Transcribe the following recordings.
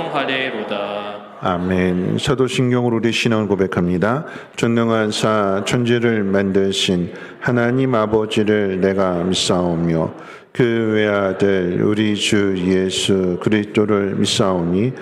찬송하리로다. 아멘. 사도신경으로 우리 신앙을 고백합니다. 전능하사 천지를 만드신 하나님 아버지를 내가 믿사오며 그 외아들 우리 주 예수 그리스도를 믿사오니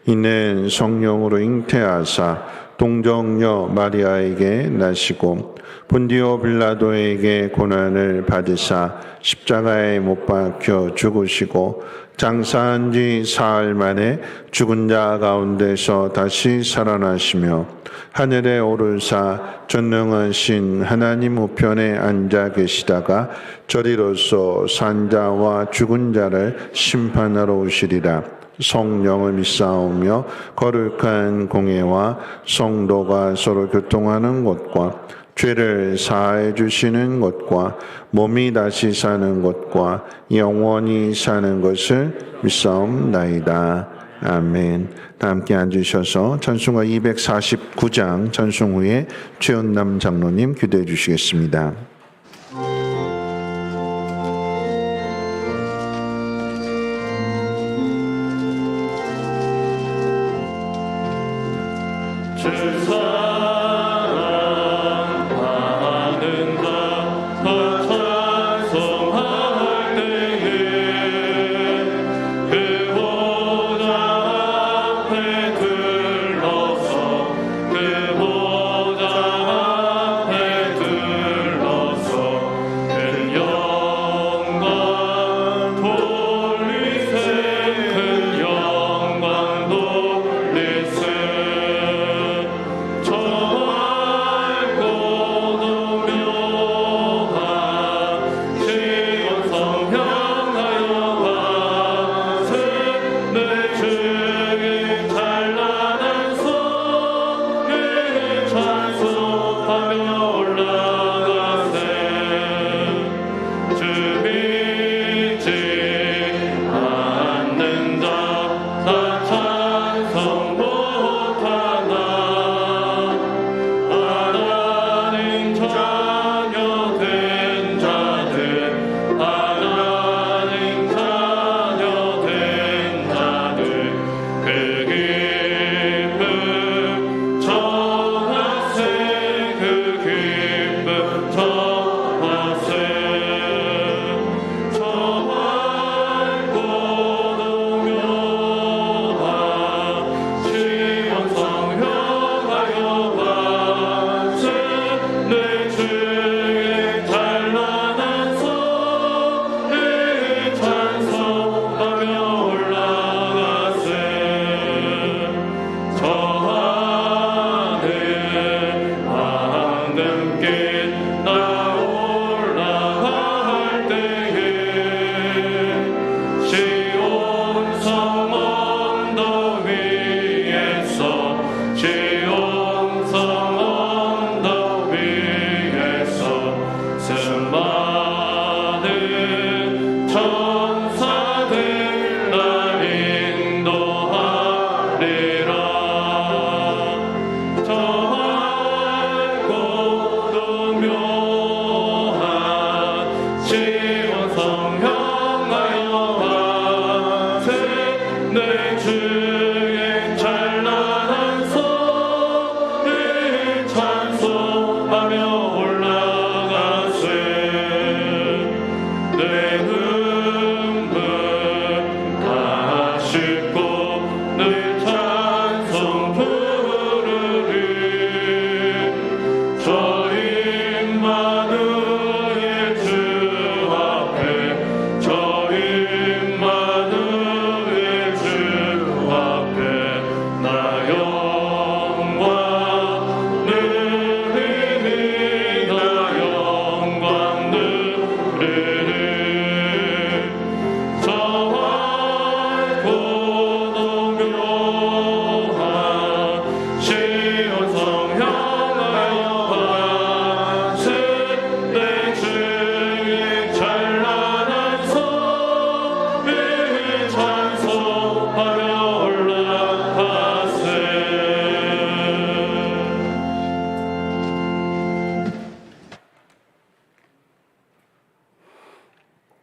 이는 성령으로 잉태하사 동정녀 마리아에게 나시고 본디오 빌라도에게 고난을 받으사 십자가에 못 박혀 죽으시고 장사한 지 사흘 만에 죽은 자 가운데서 다시 살아나시며 하늘에 오르사 전능하신 하나님 우편에 앉아 계시다가 저리로서 산자와 죽은 자를 심판하러 오시리라. 성령을 믿사오며 거룩한 공예와 성도가 서로 교통하는 것과 죄를 사해 주시는 것과 몸이 다시 사는 것과 영원히 사는 것을 믿사옵나이다. 아멘. 다 함께 앉으셔서 찬송가 249장 찬송 후에 최은남 장로님 기도해 주시겠습니다.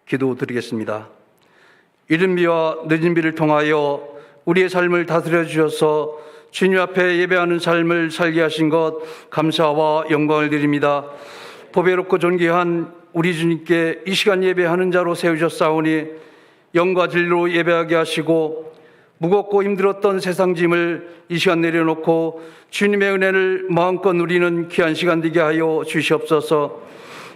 기도드리겠습니다. 이른 비와 늦은 비를 통하여 우리의 삶을 다스려 주셔서 주님 앞에 예배하는 삶을 살게 하신 것 감사와 영광을 드립니다. 보배롭고 존귀한 우리 주님께 이 시간 예배하는 자로 세우셨사오니 영과 진리로 예배하게 하시고 무겁고 힘들었던 세상 짐을 이 시간 내려놓고 주님의 은혜를 마음껏 누리는 귀한 시간 되게 하여 주시옵소서.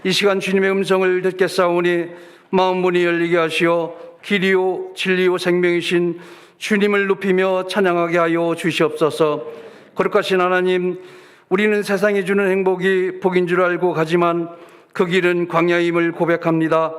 이 시간 주님의 음성을 듣겠사오니 마음 문이 열리게 하시어 길이요 진리요 생명이신 주님을 높이며 찬양하게 하여 주시옵소서. 거룩하신 하나님, 우리는 세상이 주는 행복이 복인 줄 알고 가지만 그 길은 광야임을 고백합니다.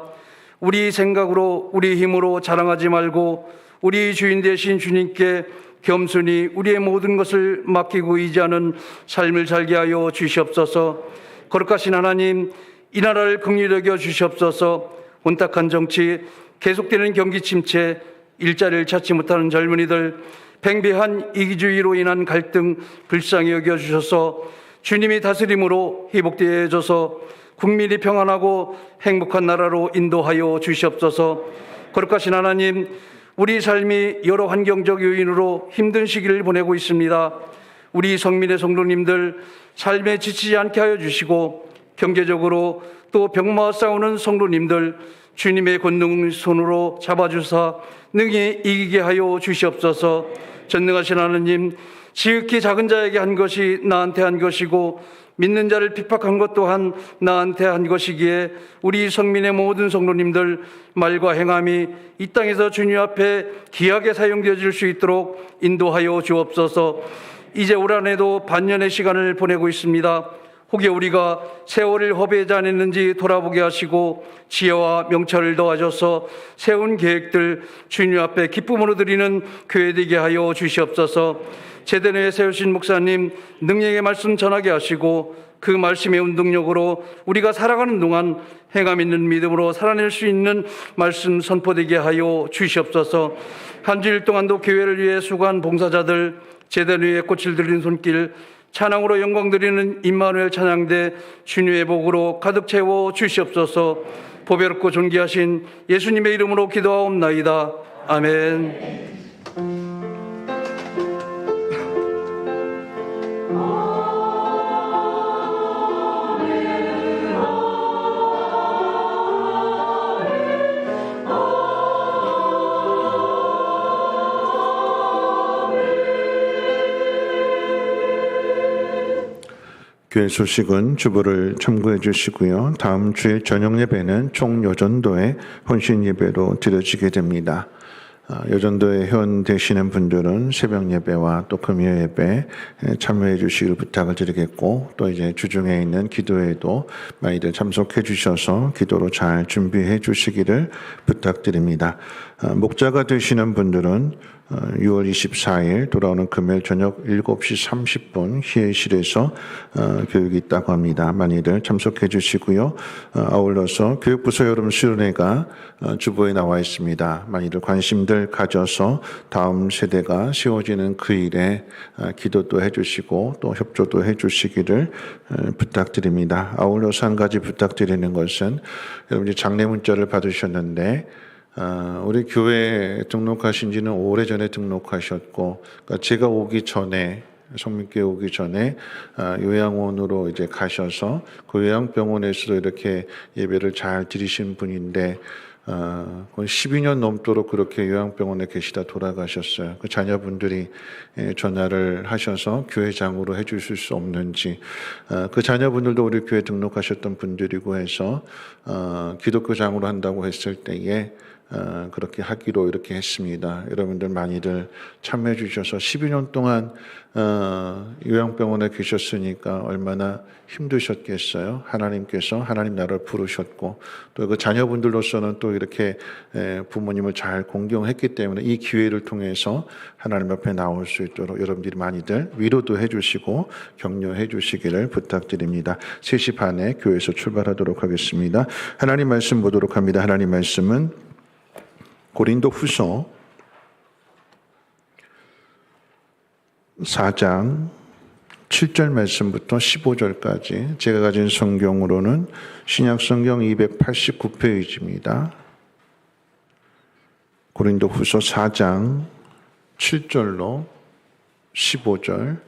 우리 생각으로 우리 힘으로 자랑하지 말고 우리 주인 되신 주님께 겸손히 우리의 모든 것을 맡기고 의지하는 삶을 살게 하여 주시옵소서. 거룩하신 하나님, 이 나라를 긍휼히 여겨 주시옵소서. 혼탁한 정치, 계속되는 경기 침체, 일자리를 찾지 못하는 젊은이들, 팽배한 이기주의로 인한 갈등 불쌍히 여겨주셔서 주님이 다스림으로 회복되어져서 국민이 평안하고 행복한 나라로 인도하여 주시옵소서. 거룩하신 하나님, 우리 삶이 여러 환경적 요인으로 힘든 시기를 보내고 있습니다. 우리 성민의 성도님들 삶에 지치지 않게 하여 주시고 경제적으로 또 병마와 싸우는 성도님들 주님의 권능 손으로 잡아주사 능히 이기게 하여 주시옵소서. 전능하신 하나님, 지극히 작은 자에게 한 것이 나한테 한 것이고 믿는 자를 핍박한 것 또한 나한테 한 것이기에 우리 성민의 모든 성도님들 말과 행함이 이 땅에서 주님 앞에 귀하게 사용되어질 수 있도록 인도하여 주옵소서. 이제 올 한 해도 반년의 시간을 보내고 있습니다. 혹여 우리가 세월을 허비하지 않았는지 돌아보게 하시고 지혜와 명철을 더하셔서 세운 계획들 주님 앞에 기쁨으로 드리는 교회 되게 하여 주시옵소서. 제대로에 세우신 목사님 능력의 말씀 전하게 하시고 그 말씀의 운동력으로 우리가 살아가는 동안 행함 있는 믿음으로 살아낼 수 있는 말씀 선포되게 하여 주시옵소서. 한 주일 동안도 교회를 위해 수고한 봉사자들 제단 위에 꽃을 들린 손길 찬양으로 영광 드리는 임마누엘 찬양대 주님의 복으로 가득 채워 주시옵소서. 보배롭고 존귀하신 예수님의 이름으로 기도하옵나이다. 아멘. 교회 소식은 주보를 참고해 주시고요. 다음 주일 저녁 예배는 총여전도의 혼신 예배로 드려지게 됩니다. 여전도에 회원되시는 분들은 새벽 예배와 또 금요 예배 참여해 주시길 부탁을 드리겠고, 또 이제 주중에 있는 기도회도 많이들 참석해 주셔서 기도로 잘 준비해 주시기를 부탁드립니다. 목자가 되시는 분들은 6월 24일 돌아오는 금요일 저녁 7시 30분 희애실에서 교육이 있다고 합니다. 많이들 참석해 주시고요. 아울러서 교육부서 여름 수련회가 주보에 나와 있습니다. 많이들 관심들 가져서 다음 세대가 세워지는 그 일에 기도도 해주시고 또 협조도 해주시기를 부탁드립니다. 아울러서 한 가지 부탁드리는 것은, 여러분이 장례 문자를 받으셨는데 우리 교회에 등록하신 지는 오래전에 등록하셨고, 그러니까 제가 오기 전에, 성민교회 오기 전에 요양원으로 이제 가셔서 그 요양병원에서도 이렇게 예배를 잘 드리신 분인데 거의 12년 넘도록 그렇게 요양병원에 계시다 돌아가셨어요. 그 자녀분들이 전화를 하셔서 교회장으로 해주실 수 없는지, 그 자녀분들도 우리 교회 등록하셨던 분들이고 해서 기독교장으로 한다고 했을 때에 그렇게 하기로 이렇게 했습니다. 여러분들 많이들 참여해 주셔서 12년 동안 요양병원에 계셨으니까 얼마나 힘드셨겠어요. 하나님께서 하나님 나라를 부르셨고 또 그 자녀분들로서는 또 이렇게 부모님을 잘 공경했기 때문에 이 기회를 통해서 하나님 앞에 나올 수 있도록 여러분들이 많이들 위로도 해주시고 격려해 주시기를 부탁드립니다. 3시 반에 교회에서 출발하도록 하겠습니다. 하나님 말씀 보도록 합니다. 하나님 말씀은 고린도 후서 4장 7절 말씀부터 15절까지, 제가 가진 성경으로는 신약성경 289페이지입니다. 고린도 후서 4장 7절로 15절,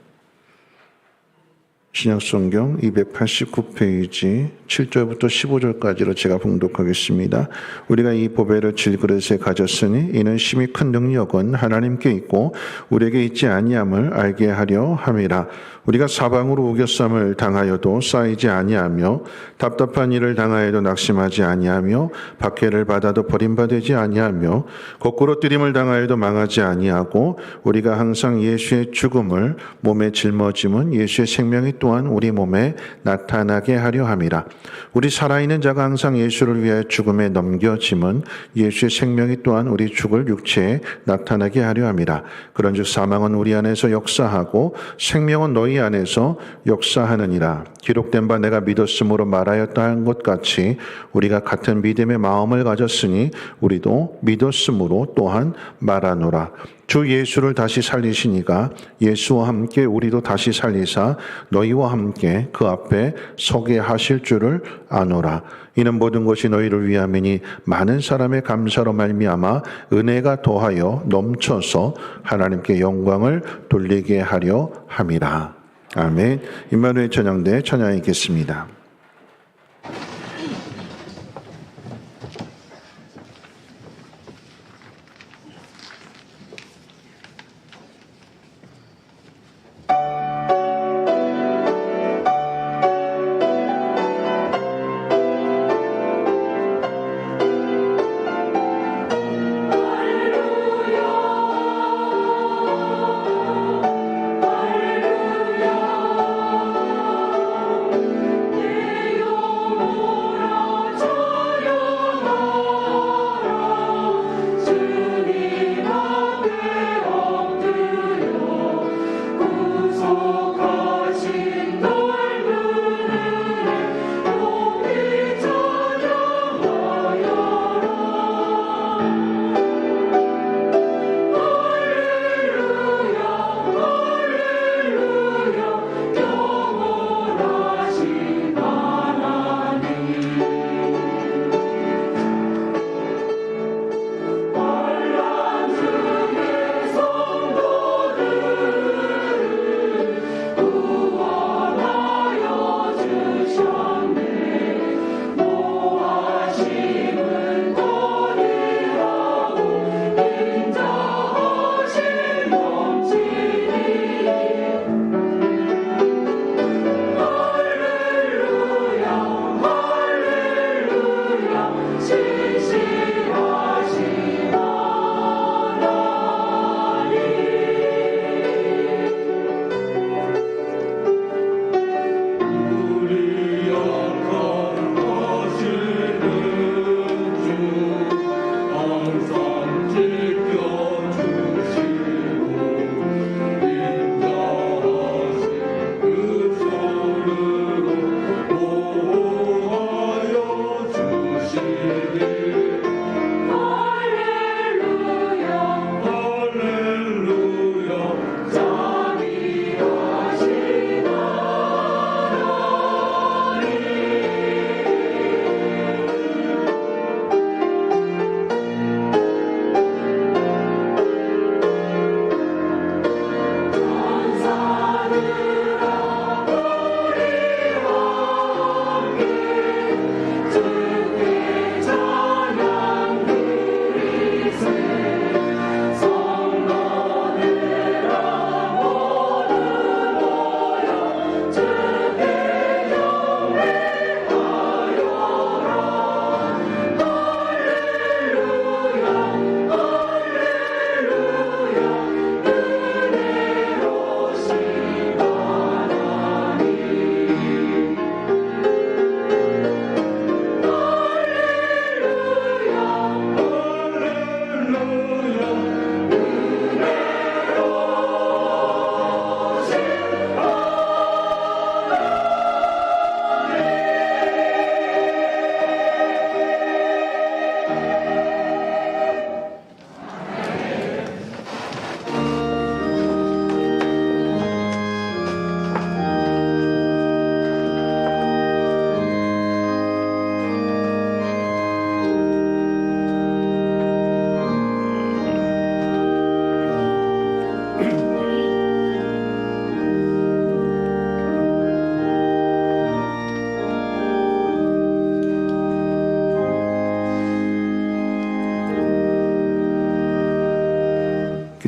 신약성경 289페이지 7절부터 15절까지로 제가 봉독하겠습니다. 우리가 이 보배를 질그릇에 가졌으니 이는 심히 큰 능력은 하나님께 있고 우리에게 있지 아니함을 알게 하려 함이라. 우리가 사방으로 우겨쌈을 당하여도 쌓이지 아니하며 답답한 일을 당하여도 낙심하지 아니하며 박해를 받아도 버림받지 아니하며 거꾸로 뜨림을 당하여도 망하지 아니하고 우리가 항상 예수의 죽음을 몸에 짊어짐은 예수의 생명이 또한 우리 몸에 나타나게 하려 함이라. 우리 살아있는 자가 항상 예수를 위하여 죽음에 넘겨짐은 예수의 생명이 또한 우리 죽을 육체에 나타나게 하려 함이라. 그런즉 사망은 우리 안에서 역사하고 생명은 너희 안에서 역사하느니라. 기록된 바 내가 믿었으므로 말하였다 한 것 같이 우리가 같은 믿음의 마음을 가졌으니 우리도 믿었으므로 또한 말하노라. 주 예수를 다시 살리시니가 예수와 함께 우리도 다시 살리사 너희와 함께 그 앞에 서게 하실 줄을 아노라. 이는 모든 것이 너희를 위함이니 많은 사람의 감사로 말미암아 은혜가 더하여 넘쳐서 하나님께 영광을 돌리게 하려 함이라. 아멘. 임마누엘 찬양대 찬양이 있겠습니다.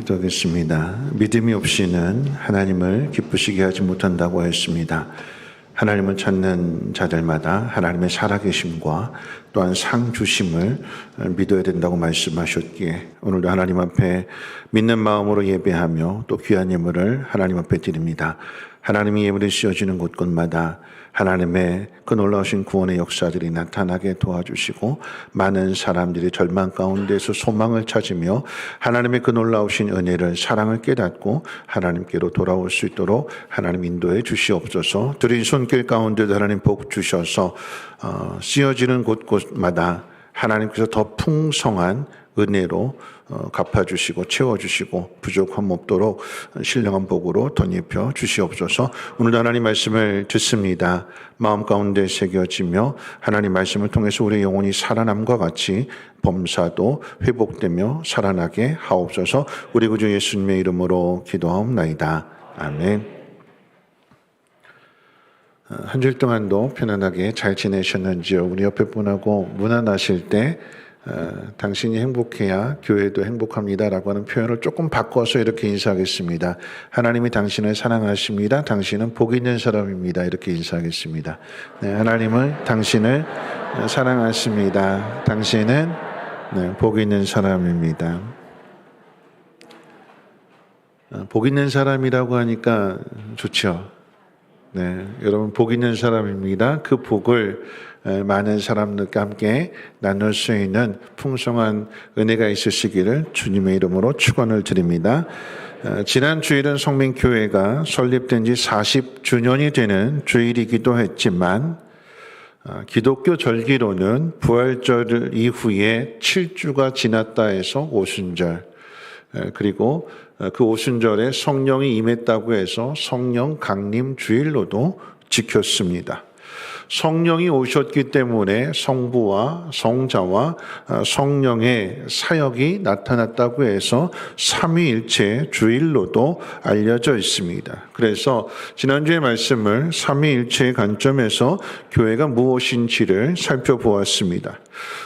기도하겠습니다. 믿음이 없이는 하나님을 기쁘시게 하지 못한다고 했습니다. 하나님을 찾는 자들마다 하나님의 살아계심과 또한 상 주심을 믿어야 된다고 말씀하셨기에 오늘도 하나님 앞에 믿는 마음으로 예배하며 또 귀한 예물을 하나님 앞에 드립니다. 하나님이 예물이 씌워지는 곳곳마다 하나님의 그 놀라우신 구원의 역사들이 나타나게 도와주시고 많은 사람들이 절망 가운데서 소망을 찾으며 하나님의 그 놀라우신 은혜를 사랑을 깨닫고 하나님께로 돌아올 수 있도록 하나님 인도해 주시옵소서. 드린 손길 가운데도 하나님 복 주셔서 씌어지는 곳곳마다 하나님께서 더 풍성한 은혜로 갚아주시고 채워주시고 부족함 없도록 신령한 복으로 덧입혀 주시옵소서. 오늘도 하나님 말씀을 듣습니다. 마음 가운데 새겨지며 하나님 말씀을 통해서 우리의 영혼이 살아남과 같이 범사도 회복되며 살아나게 하옵소서. 우리 구주 예수님의 이름으로 기도하옵나이다. 아멘. 한 주일 동안도 편안하게 잘 지내셨는지요? 우리 옆에 분하고 문안하실 때 당신이 행복해야 교회도 행복합니다라고 하는 표현을 조금 바꿔서 이렇게 인사하겠습니다. 하나님이 당신을 사랑하십니다. 당신은 복 있는 사람입니다. 이렇게 인사하겠습니다. 네, 하나님은 당신을 사랑하십니다. 당신은 복 있는 사람입니다. 복 있는 사람이라고 하니까 좋죠. 네, 여러분 복 있는 사람입니다. 그 복을 많은 사람들과 함께 나눌 수 있는 풍성한 은혜가 있으시기를 주님의 이름으로 축원을 드립니다. 지난 주일은 성민교회가 설립된 지 40주년이 되는 주일이기도 했지만 기독교 절기로는 부활절 이후에 7주가 지났다 해서 오순절, 그리고 그 오순절에 성령이 임했다고 해서 성령 강림 주일로도 지켰습니다. 성령이 오셨기 때문에 성부와 성자와 성령의 사역이 나타났다고 해서 삼위일체 주일로도 알려져 있습니다. 그래서 지난주의 말씀을 삼위일체의 관점에서 교회가 무엇인지를 살펴보았습니다.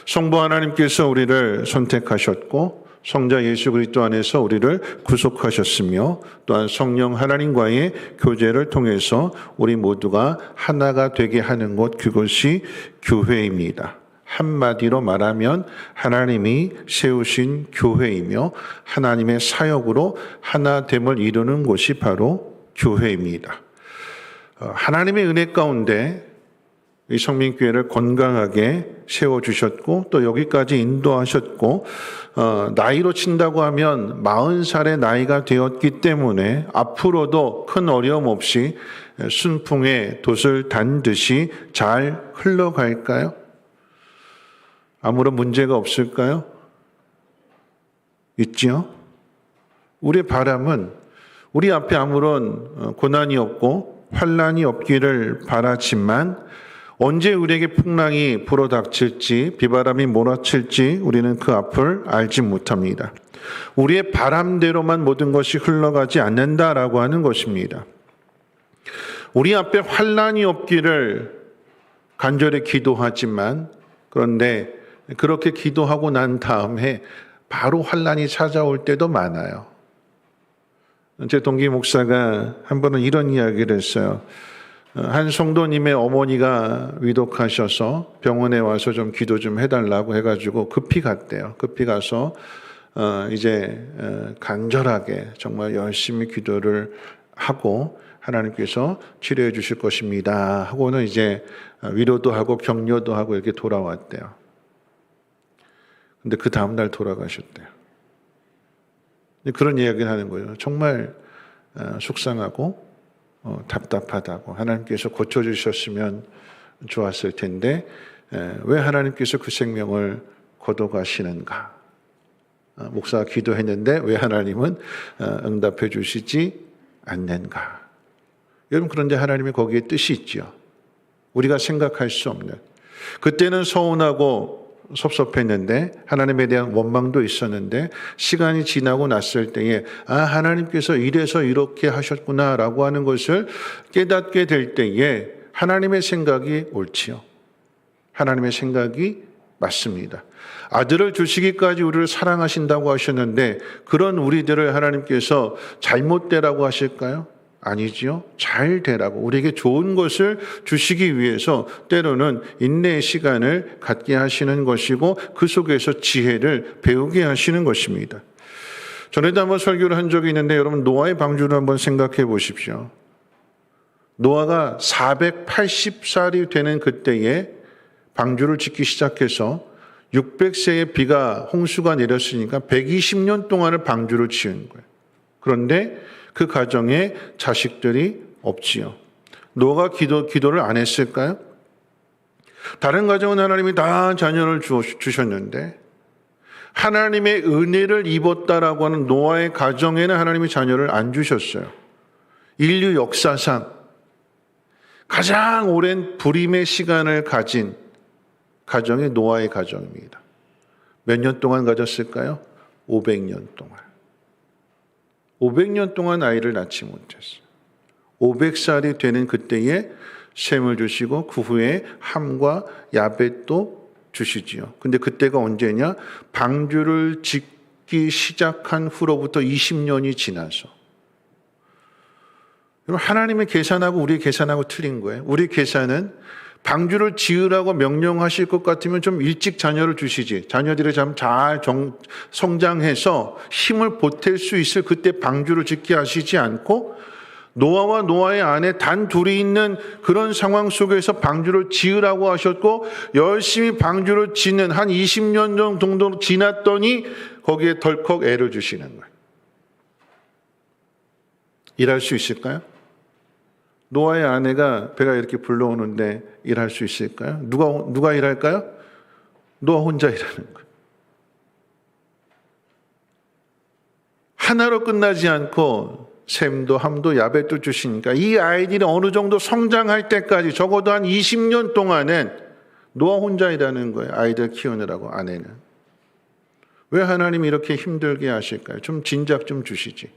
성부 하나님께서 우리를 선택하셨고 성자 예수 그리스도 안에서 우리를 구속하셨으며 또한 성령 하나님과의 교제를 통해서 우리 모두가 하나가 되게 하는 곳, 그것이 교회입니다. 한마디로 말하면 하나님이 세우신 교회이며 하나님의 사역으로 하나됨을 이루는 곳이 바로 교회입니다. 하나님의 은혜 가운데 이 성민교회를 건강하게 세워주셨고 또 여기까지 인도하셨고 나이로 친다고 하면 40살의 나이가 되었기 때문에 앞으로도 큰 어려움 없이 순풍의 돛을 단 듯이 잘 흘러갈까요? 아무런 문제가 없을까요? 있지요? 우리의 바람은 우리 앞에 아무런 고난이 없고 환난이 없기를 바라지만 언제 우리에게 풍랑이 불어닥칠지 비바람이 몰아칠지 우리는 그 앞을 알지 못합니다. 우리의 바람대로만 모든 것이 흘러가지 않는다라고 하는 것입니다. 우리 앞에 환난이 없기를 간절히 기도하지만 그런데 그렇게 기도하고 난 다음에 바로 환난이 찾아올 때도 많아요. 제 동기 목사가 한 번은 이런 이야기를 했어요. 한 성도님의 어머니가 위독하셔서 병원에 와서 좀 기도 좀 해달라고 해가지고 급히 갔대요. 급히 가서 이제 간절하게 정말 열심히 기도를 하고 하나님께서 치료해 주실 것입니다 하고는 이제 위로도 하고 격려도 하고 이렇게 돌아왔대요. 근데 그 다음날 돌아가셨대요. 그런 이야기를 하는 거예요. 정말 속상하고 답답하다고 하나님께서 고쳐주셨으면 좋았을 텐데 왜 하나님께서 그 생명을 거둬가시는가? 목사가 기도했는데 왜 하나님은 응답해 주시지 않는가? 여러분 그런데 하나님의 거기에 뜻이 있죠. 우리가 생각할 수 없는. 그때는 서운하고 섭섭했는데 하나님에 대한 원망도 있었는데 시간이 지나고 났을 때에 하나님께서 이래서 이렇게 하셨구나라고 하는 것을 깨닫게 될 때에 하나님의 생각이 옳지요. 하나님의 생각이 맞습니다. 아들을 주시기까지 우리를 사랑하신다고 하셨는데 그런 우리들을 하나님께서 잘못되라고 하실까요? 아니지요. 잘 되라고 우리에게 좋은 것을 주시기 위해서 때로는 인내의 시간을 갖게 하시는 것이고 그 속에서 지혜를 배우게 하시는 것입니다. 전에도 한번 설교를 한 적이 있는데 여러분 노아의 방주를 한번 생각해 보십시오. 노아가 480살이 되는 그때에 방주를 짓기 시작해서 600세의 비가 홍수가 내렸으니까 120년 동안을 방주를 지은 거예요. 그런데 그 가정에 자식들이 없지요. 노아가 기도를 안 했을까요? 다른 가정은 하나님이 다 자녀를 주셨는데 하나님의 은혜를 입었다라고 하는 노아의 가정에는 하나님이 자녀를 안 주셨어요. 인류 역사상 가장 오랜 불임의 시간을 가진 가정이 노아의 가정입니다. 몇 년 동안 가졌을까요? 500년 동안. 500년 동안 아이를 낳지 못했어요. 500살이 되는 그때에 셈을 주시고 그 후에 함과 야벳도 주시지요. 근데 그때가 언제냐? 방주를 짓기 시작한 후로부터 20년이 지나서. 하나님의 계산하고 우리의 계산하고 틀린 거예요. 우리 계산은 방주를 지으라고 명령하실 것 같으면 좀 일찍 자녀를 주시지. 자녀들이 잘 성장해서 힘을 보탤 수 있을 그때 방주를 짓게 하시지 않고 노아와 노아의 아내 단 둘이 있는 그런 상황 속에서 방주를 지으라고 하셨고 열심히 방주를 짓는 한 20년 정도 지났더니 거기에 덜컥 애를 주시는 거예요. 일할 수 있을까요? 노아의 아내가 배가 이렇게 불러오는데 일할 수 있을까요? 누가 일할까요? 노아 혼자 일하는 거예요. 하나로 끝나지 않고 셈도 함도 야벳도 주시니까 이 아이들이 어느 정도 성장할 때까지 적어도 한 20년 동안은 노아 혼자 일하는 거예요. 아이들 키우느라고 아내는. 왜 하나님이 이렇게 힘들게 하실까요? 좀 진작 좀 주시지.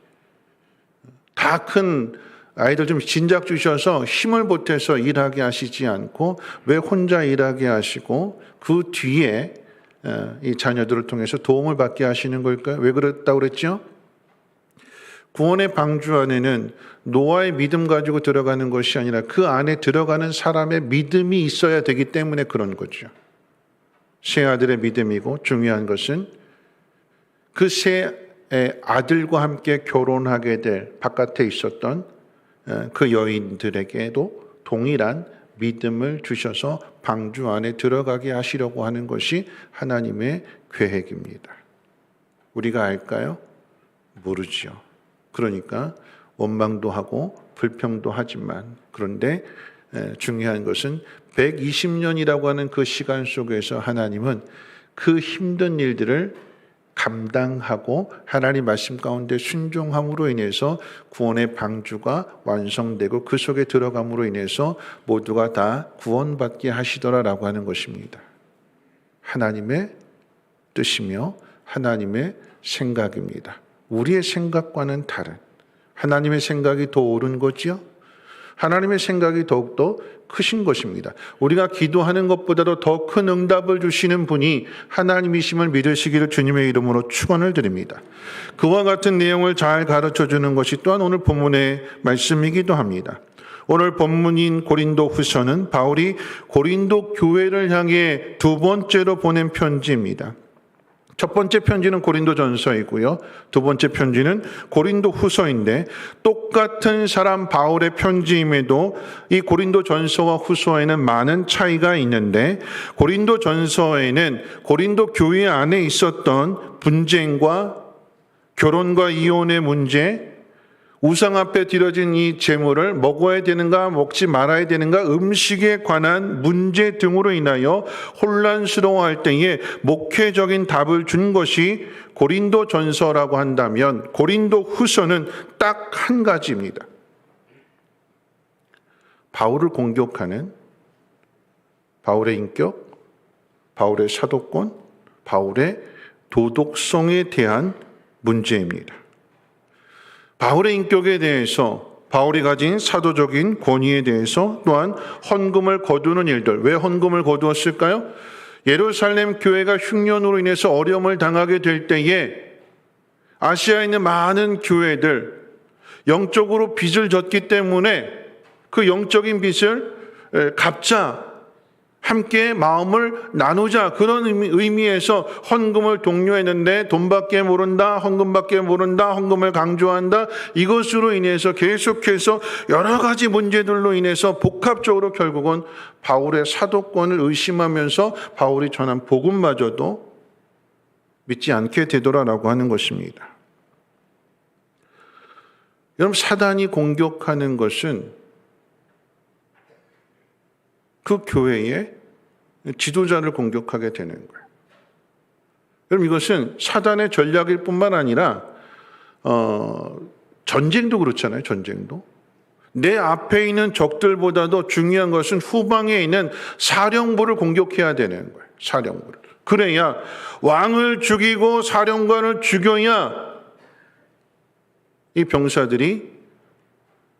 다 큰 아이들 좀 진작 주셔서 힘을 보태서 일하게 하시지 않고 왜 혼자 일하게 하시고 그 뒤에 이 자녀들을 통해서 도움을 받게 하시는 걸까요? 왜 그랬다고 그랬죠? 구원의 방주 안에는 노아의 믿음 가지고 들어가는 것이 아니라 그 안에 들어가는 사람의 믿음이 있어야 되기 때문에 그런 거죠. 세 아들의 믿음이고 중요한 것은 그 세 아들과 함께 결혼하게 될 바깥에 있었던 그 여인들에게도 동일한 믿음을 주셔서 방주 안에 들어가게 하시려고 하는 것이 하나님의 계획입니다. 우리가 알까요? 모르죠. 그러니까 원망도 하고 불평도 하지만 그런데 중요한 것은 120년이라고 하는 그 시간 속에서 하나님은 그 힘든 일들을 감당하고 하나님 말씀 가운데 순종함으로 인해서 구원의 방주가 완성되고 그 속에 들어감으로 인해서 모두가 다 구원받게 하시더라라고 하는 것입니다. 하나님의 뜻이며 하나님의 생각입니다. 우리의 생각과는 다른 하나님의 생각이 더 옳은 거지요. 하나님의 생각이 더욱더 크신 것입니다. 우리가 기도하는 것보다도 더 큰 응답을 주시는 분이 하나님이심을 믿으시기를 주님의 이름으로 축원을 드립니다. 그와 같은 내용을 잘 가르쳐주는 것이 또한 오늘 본문의 말씀이기도 합니다. 오늘 본문인 고린도 후서는 바울이 고린도 교회를 향해 두 번째로 보낸 편지입니다. 첫 번째 편지는 고린도 전서이고요. 두 번째 편지는 고린도 후서인데 똑같은 사람 바울의 편지임에도 이 고린도 전서와 후서에는 많은 차이가 있는데 고린도 전서에는 고린도 교회 안에 있었던 분쟁과 결혼과 이혼의 문제, 우상 앞에 드려진 이 제물을 먹어야 되는가 먹지 말아야 되는가 음식에 관한 문제 등으로 인하여 혼란스러워할 때에 목회적인 답을 준 것이 고린도 전서라고 한다면 고린도 후서는 딱 한 가지입니다. 바울을 공격하는 바울의 인격, 바울의 사도권, 바울의 도덕성에 대한 문제입니다. 바울의 인격에 대해서 바울이 가진 사도적인 권위에 대해서 또한 헌금을 거두는 일들. 왜 헌금을 거두었을까요? 예루살렘 교회가 흉년으로 인해서 어려움을 당하게 될 때에 아시아에 있는 많은 교회들 영적으로 빚을 졌기 때문에 그 영적인 빚을 갚자, 함께 마음을 나누자, 그런 의미에서 헌금을 독려했는데 돈밖에 모른다, 헌금밖에 모른다, 헌금을 강조한다. 이것으로 인해서 계속해서 여러 가지 문제들로 인해서 복합적으로 결국은 바울의 사도권을 의심하면서 바울이 전한 복음마저도 믿지 않게 되더라라고 하는 것입니다. 여러분, 사단이 공격하는 것은 그 교회의 지도자를 공격하게 되는 거예요. 여러분, 이것은 사단의 전략일 뿐만 아니라 전쟁도 그렇잖아요. 전쟁도. 내 앞에 있는 적들보다도 중요한 것은 후방에 있는 사령부를 공격해야 되는 거예요. 사령부를. 그래야 왕을 죽이고 사령관을 죽여야 이 병사들이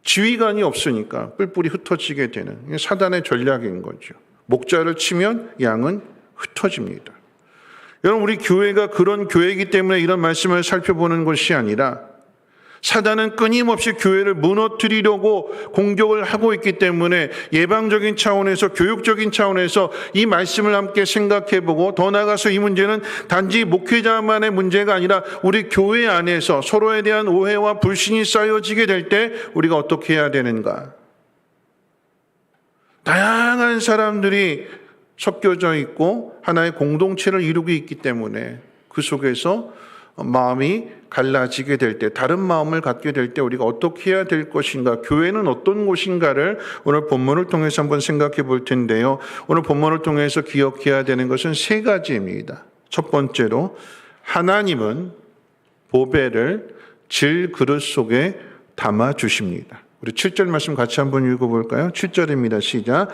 지휘관이 없으니까 뿔뿔이 흩어지게 되는 사단의 전략인 거죠. 목자를 치면 양은 흩어집니다. 여러분, 우리 교회가 그런 교회이기 때문에 이런 말씀을 살펴보는 것이 아니라 사단은 끊임없이 교회를 무너뜨리려고 공격을 하고 있기 때문에 예방적인 차원에서, 교육적인 차원에서 이 말씀을 함께 생각해보고, 더 나아가서 이 문제는 단지 목회자만의 문제가 아니라 우리 교회 안에서 서로에 대한 오해와 불신이 쌓여지게 될 때 우리가 어떻게 해야 되는가? 다양한 사람들이 섞여져 있고 하나의 공동체를 이루고 있기 때문에 그 속에서 마음이 갈라지게 될 때, 다른 마음을 갖게 될 때 우리가 어떻게 해야 될 것인가, 교회는 어떤 곳인가를 오늘 본문을 통해서 한번 생각해 볼 텐데요. 오늘 본문을 통해서 기억해야 되는 것은 세 가지입니다. 첫 번째로, 하나님은 보배를 질그릇 속에 담아 주십니다. 우리 7절 말씀 같이 한번 읽어볼까요? 7절입니다. 시작.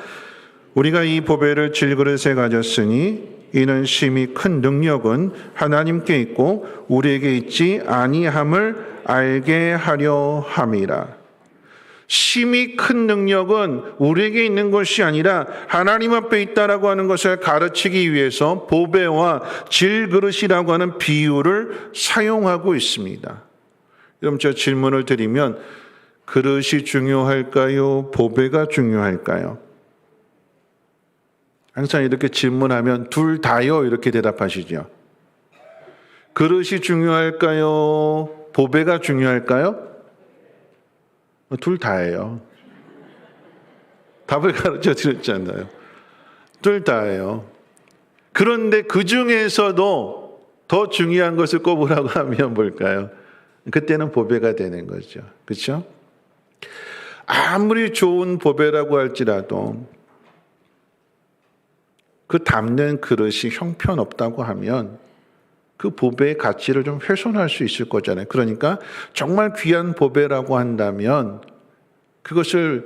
우리가 이 보배를 질그릇에 가졌으니 이는 심히 큰 능력은 하나님께 있고 우리에게 있지 아니함을 알게 하려 함이라. 심히 큰 능력은 우리에게 있는 것이 아니라 하나님 앞에 있다라고 하는 것을 가르치기 위해서 보배와 질그릇이라고 하는 비유를 사용하고 있습니다. 그럼 제가 질문을 드리면, 그릇이 중요할까요? 보배가 중요할까요? 항상 이렇게 질문하면 둘 다요 이렇게 대답하시죠. 그릇이 중요할까요? 보배가 중요할까요? 둘 다예요. 답을 가르쳐 드렸잖아요. 둘 다예요. 그런데 그 중에서도 더 중요한 것을 꼽으라고 하면 뭘까요? 그때는 보배가 되는 거죠. 그렇죠? 아무리 좋은 보배라고 할지라도 그 담는 그릇이 형편없다고 하면 그 보배의 가치를 좀 훼손할 수 있을 거잖아요. 그러니까 정말 귀한 보배라고 한다면 그것을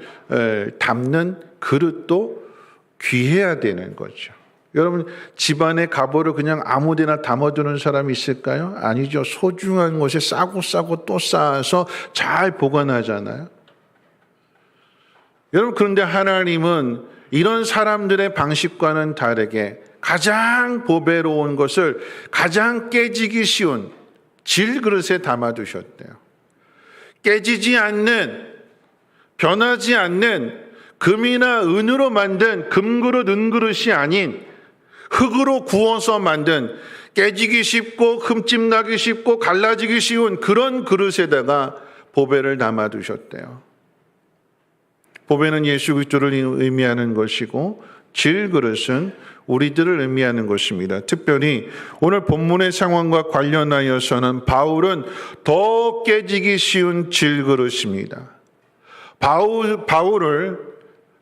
담는 그릇도 귀해야 되는 거죠. 여러분, 집안에 갑오를 그냥 아무 데나 담아두는 사람이 있을까요? 아니죠. 소중한 곳에 싸고 또 쌓아서 잘 보관하잖아요. 여러분, 그런데 하나님은 이런 사람들의 방식과는 다르게 가장 보배로운 것을 가장 깨지기 쉬운 질그릇에 담아두셨대요. 깨지지 않는, 변하지 않는 금이나 은으로 만든 금그릇, 은그릇이 아닌 흙으로 구워서 만든, 깨지기 쉽고 흠집나기 쉽고 갈라지기 쉬운 그런 그릇에다가 보배를 담아두셨대요. 보배는 예수 그리스도를 의미하는 것이고 질그릇은 우리들을 의미하는 것입니다. 특별히 오늘 본문의 상황과 관련하여서는 바울은 더 깨지기 쉬운 질그릇입니다. 바울을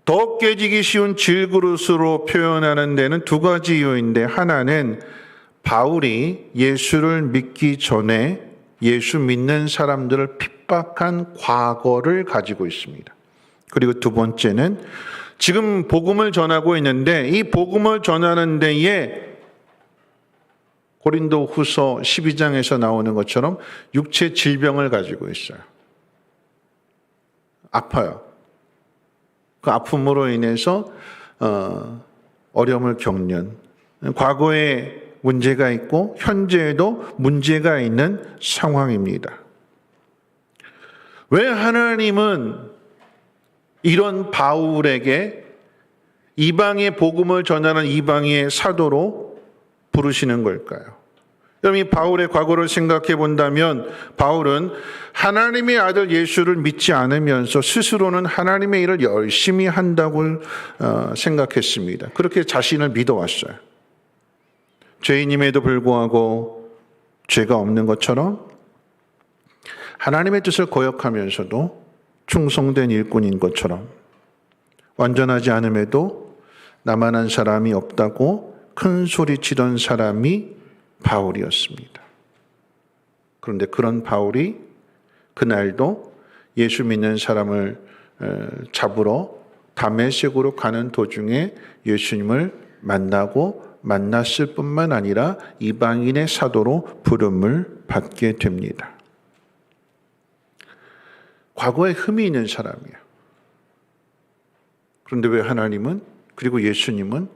더 깨지기 쉬운 질그릇으로 표현하는 데는 두 가지 이유인데, 하나는 바울이 예수를 믿기 전에 예수 믿는 사람들을 핍박한 과거를 가지고 있습니다. 그리고 두 번째는 지금 복음을 전하고 있는데 이 복음을 전하는 데에 고린도 후서 12장에서 나오는 것처럼 육체 질병을 가지고 있어요. 아파요. 그 아픔으로 인해서 어려움을 겪는 과거에 문제가 있고 현재에도 문제가 있는 상황입니다. 왜 하나님은 이런 바울에게 이방의 복음을 전하는 이방의 사도로 부르시는 걸까요? 여러분, 이 바울의 과거를 생각해 본다면 바울은 하나님의 아들 예수를 믿지 않으면서 스스로는 하나님의 일을 열심히 한다고 생각했습니다. 그렇게 자신을 믿어왔어요. 죄인임에도 불구하고 죄가 없는 것처럼 하나님의 뜻을 거역하면서도 충성된 일꾼인 것처럼 완전하지 않음에도 나만한 사람이 없다고 큰 소리치던 사람이 바울이었습니다. 그런데 그런 바울이 그날도 예수 믿는 사람을 잡으러 다메섹으로 가는 도중에 예수님을 만났을 뿐만 아니라 이방인의 사도로 부름을 받게 됩니다. 과거에 흠이 있는 사람이에요. 그런데 왜 하나님은, 그리고 예수님은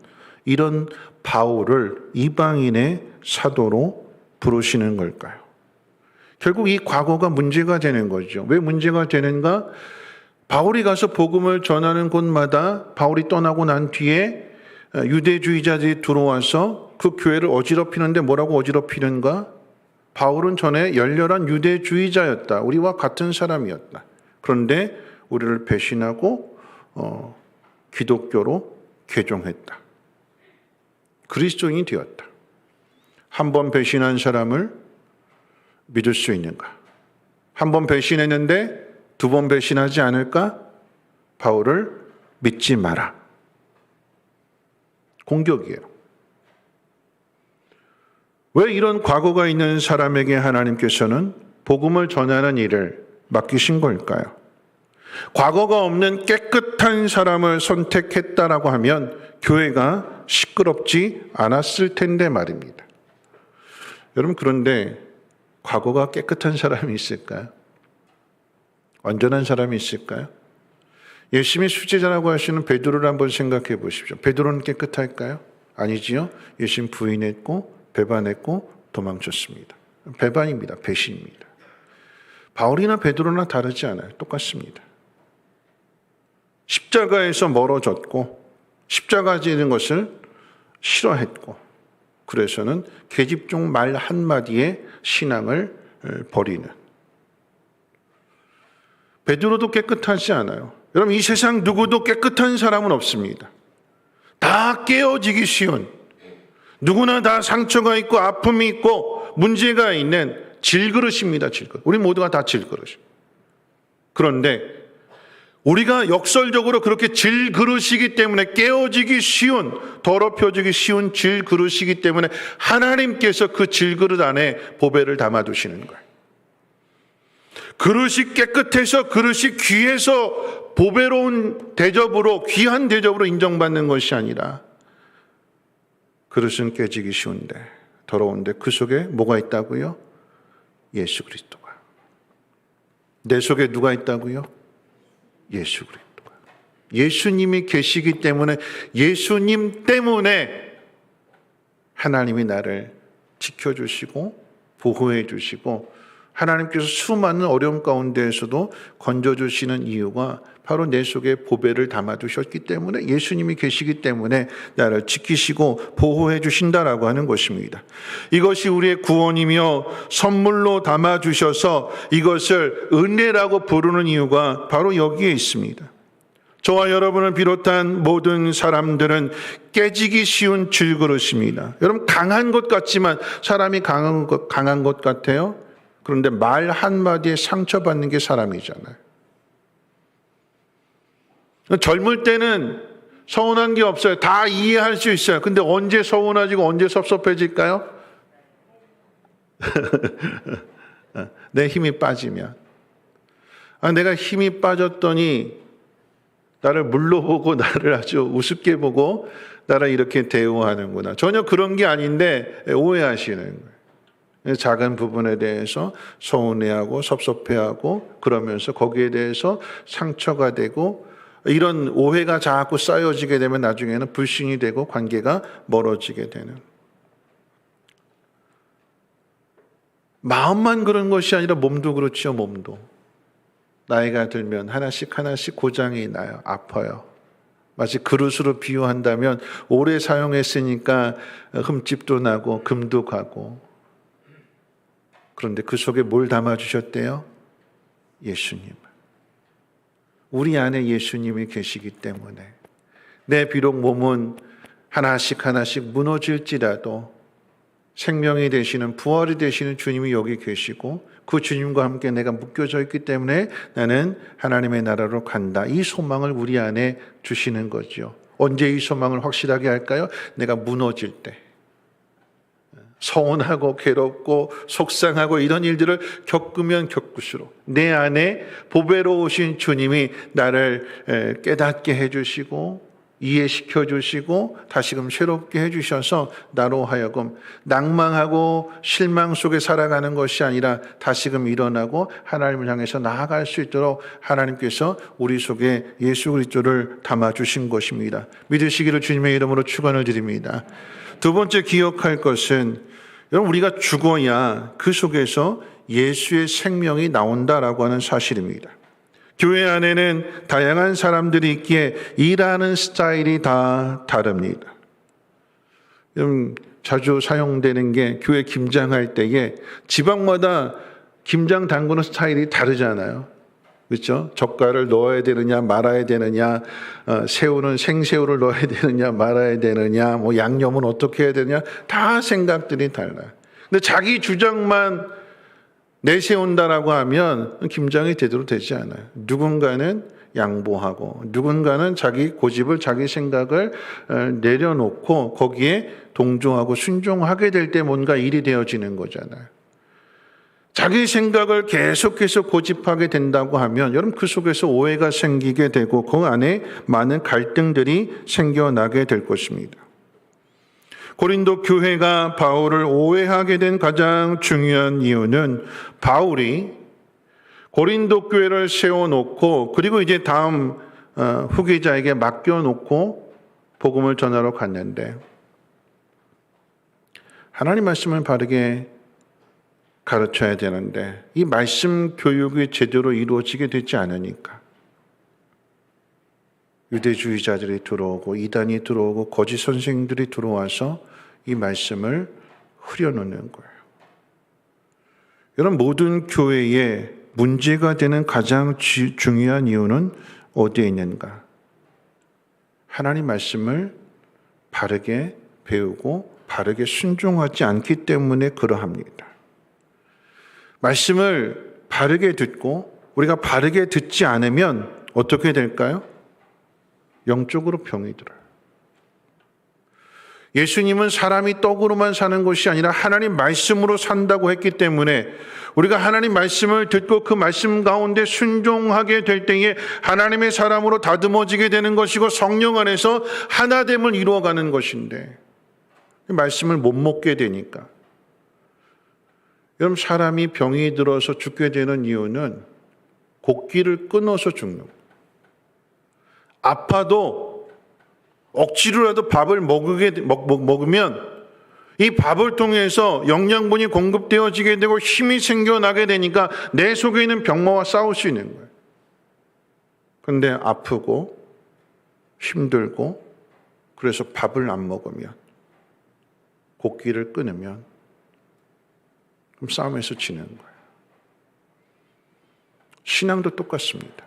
이런 바울을 이방인의 사도로 부르시는 걸까요? 결국 이 과거가 문제가 되는 거죠. 왜 문제가 되는가? 바울이 가서 복음을 전하는 곳마다 바울이 떠나고 난 뒤에 유대주의자들이 들어와서 그 교회를 어지럽히는데 뭐라고 어지럽히는가? 바울은 전에 열렬한 유대주의자였다. 우리와 같은 사람이었다. 그런데 우리를 배신하고 기독교로 개종했다. 그리스도인이 되었다. 한 번 배신한 사람을 믿을 수 있는가? 한 번 배신했는데 두 번 배신하지 않을까? 바울을 믿지 마라. 공격이에요. 왜 이런 과거가 있는 사람에게 하나님께서는 복음을 전하는 일을 맡기신 걸까요? 과거가 없는 깨끗한 사람을 선택했다라고 하면 교회가 시끄럽지 않았을 텐데 말입니다. 여러분, 그런데 과거가 깨끗한 사람이 있을까요? 완전한 사람이 있을까요? 예수님이 수제자라고 하시는 베드로를 한번 생각해 보십시오. 베드로는 깨끗할까요? 아니지요. 예수님 부인했고 배반했고 도망쳤습니다. 배반입니다. 배신입니다. 바울이나 베드로나 다르지 않아요. 똑같습니다. 십자가에서 멀어졌고 십자가 지는 것을 싫어했고 그래서는 계집종 말 한마디에 신앙을 버리는. 베드로도 깨끗하지 않아요. 여러분, 이 세상 누구도 깨끗한 사람은 없습니다. 다 깨어지기 쉬운, 누구나 다 상처가 있고 아픔이 있고 문제가 있는 질그릇입니다. 질그릇. 우리 모두가 다 질그릇. 그런데 우리가 역설적으로 그렇게 질그릇이기 때문에 깨어지기 쉬운, 더럽혀지기 쉬운 질그릇이기 때문에 하나님께서 그 질그릇 안에 보배를 담아두시는 거예요. 그릇이 깨끗해서, 그릇이 귀해서 보배로운 대접으로, 귀한 대접으로 인정받는 것이 아니라 그릇은 깨지기 쉬운데, 더러운데 그 속에 뭐가 있다고요? 예수 그리스도가. 내 속에 누가 있다고요? 예수 그리스도가. 예수님이 계시기 때문에, 예수님 때문에 하나님이 나를 지켜주시고 보호해 주시고 하나님께서 수많은 어려움 가운데에서도 건져주시는 이유가 바로 내 속에 보배를 담아두셨기 때문에, 예수님이 계시기 때문에 나를 지키시고 보호해 주신다라고 하는 것입니다. 이것이 우리의 구원이며 선물로 담아주셔서 이것을 은혜라고 부르는 이유가 바로 여기에 있습니다. 저와 여러분을 비롯한 모든 사람들은 깨지기 쉬운 질그릇입니다. 여러분, 강한 것 같지만, 사람이 강한 것 같아요. 그런데 말 한마디에 상처받는 게 사람이잖아요. 젊을 때는 서운한 게 없어요. 다 이해할 수 있어요. 근데 언제 서운해지고 언제 섭섭해질까요? 내 힘이 빠지면. 내가 힘이 빠졌더니 나를 물러보고 나를 아주 우습게 보고 나를 이렇게 대우하는구나. 전혀 그런 게 아닌데 오해하시는 거예요. 작은 부분에 대해서 서운해하고 섭섭해하고 그러면서 거기에 대해서 상처가 되고 이런 오해가 자꾸 쌓여지게 되면 나중에는 불신이 되고 관계가 멀어지게 되는. 마음만 그런 것이 아니라 몸도 그렇지요. 몸도. 나이가 들면 하나씩 고장이 나요. 아파요. 마치 그릇으로 비유한다면 오래 사용했으니까 흠집도 나고 금도 가고. 그런데 그 속에 뭘 담아주셨대요? 예수님. 우리 안에 예수님이 계시기 때문에 내 비록 몸은 하나씩 무너질지라도 생명이 되시는, 부활이 되시는 주님이 여기 계시고 그 주님과 함께 내가 묶여져 있기 때문에 나는 하나님의 나라로 간다. 이 소망을 우리 안에 주시는 거죠. 언제 이 소망을 확실하게 할까요? 내가 무너질 때. 서운하고 괴롭고 속상하고 이런 일들을 겪으면 겪을수록 내 안에 보배로우신 주님이 나를 깨닫게 해주시고 이해시켜 주시고 다시금 새롭게 해주셔서 나로 하여금 낭망하고 실망 속에 살아가는 것이 아니라 다시금 일어나고 하나님을 향해서 나아갈 수 있도록 하나님께서 우리 속에 예수 그리스도를 담아주신 것입니다. 믿으시기를 주님의 이름으로 축원을 드립니다. 두 번째 기억할 것은 여러분, 우리가 죽어야 그 속에서 예수의 생명이 나온다라고 하는 사실입니다. 교회 안에는 다양한 사람들이 있기에 일하는 스타일이 다 다릅니다. 자주 사용되는 게 교회 김장할 때에 지방마다 김장 담그는 스타일이 다르잖아요. 그렇죠? 젓갈을 넣어야 되느냐 말아야 되느냐, 새우는 생새우를 넣어야 되느냐 말아야 되느냐, 뭐 양념은 어떻게 해야 되느냐, 다 생각들이 달라요. 근데 자기 주장만 내세운다라고 하면 김장이 제대로 되지 않아요. 누군가는 양보하고 누군가는 자기 고집을, 자기 생각을 내려놓고 거기에 동조하고 순종하게 될 때 뭔가 일이 되어지는 거잖아요. 자기 생각을 계속해서 고집하게 된다고 하면 여러분 그 속에서 오해가 생기게 되고 그 안에 많은 갈등들이 생겨나게 될 것입니다. 고린도 교회가 바울을 오해하게 된 가장 중요한 이유는 바울이 고린도 교회를 세워놓고 그리고 이제 다음 후계자에게 맡겨놓고 복음을 전하러 갔는데 하나님 말씀을 바르게 가르쳐야 되는데 이 말씀 교육이 제대로 이루어지게 되지 않으니까 유대주의자들이 들어오고 이단이 들어오고 거짓 선생들이 들어와서 이 말씀을 흐려놓는 거예요. 여러분, 모든 교회에 문제가 되는 가장 중요한 이유는 어디에 있는가? 하나님 말씀을 바르게 배우고 바르게 순종하지 않기 때문에 그러합니다. 말씀을 바르게 듣고 우리가 바르게 듣지 않으면 어떻게 될까요? 영적으로 병이 들어요. 예수님은 사람이 떡으로만 사는 것이 아니라 하나님 말씀으로 산다고 했기 때문에 우리가 하나님 말씀을 듣고 그 말씀 가운데 순종하게 될 때에 하나님의 사람으로 다듬어지게 되는 것이고 성령 안에서 하나됨을 이루어가는 것인데 말씀을 못 먹게 되니까 여러분, 사람이 병이 들어서 죽게 되는 이유는 곡기를 끊어서 죽는 거예요. 아파도 억지로라도 밥을 먹으면 이 밥을 통해서 영양분이 공급되어지게 되고 힘이 생겨나게 되니까 내 속에 있는 병마와 싸울 수 있는 거예요. 그런데 아프고 힘들고 그래서 밥을 안 먹으면 곡기를 끊으면 그럼 싸움에서 지는 거예요. 신앙도 똑같습니다.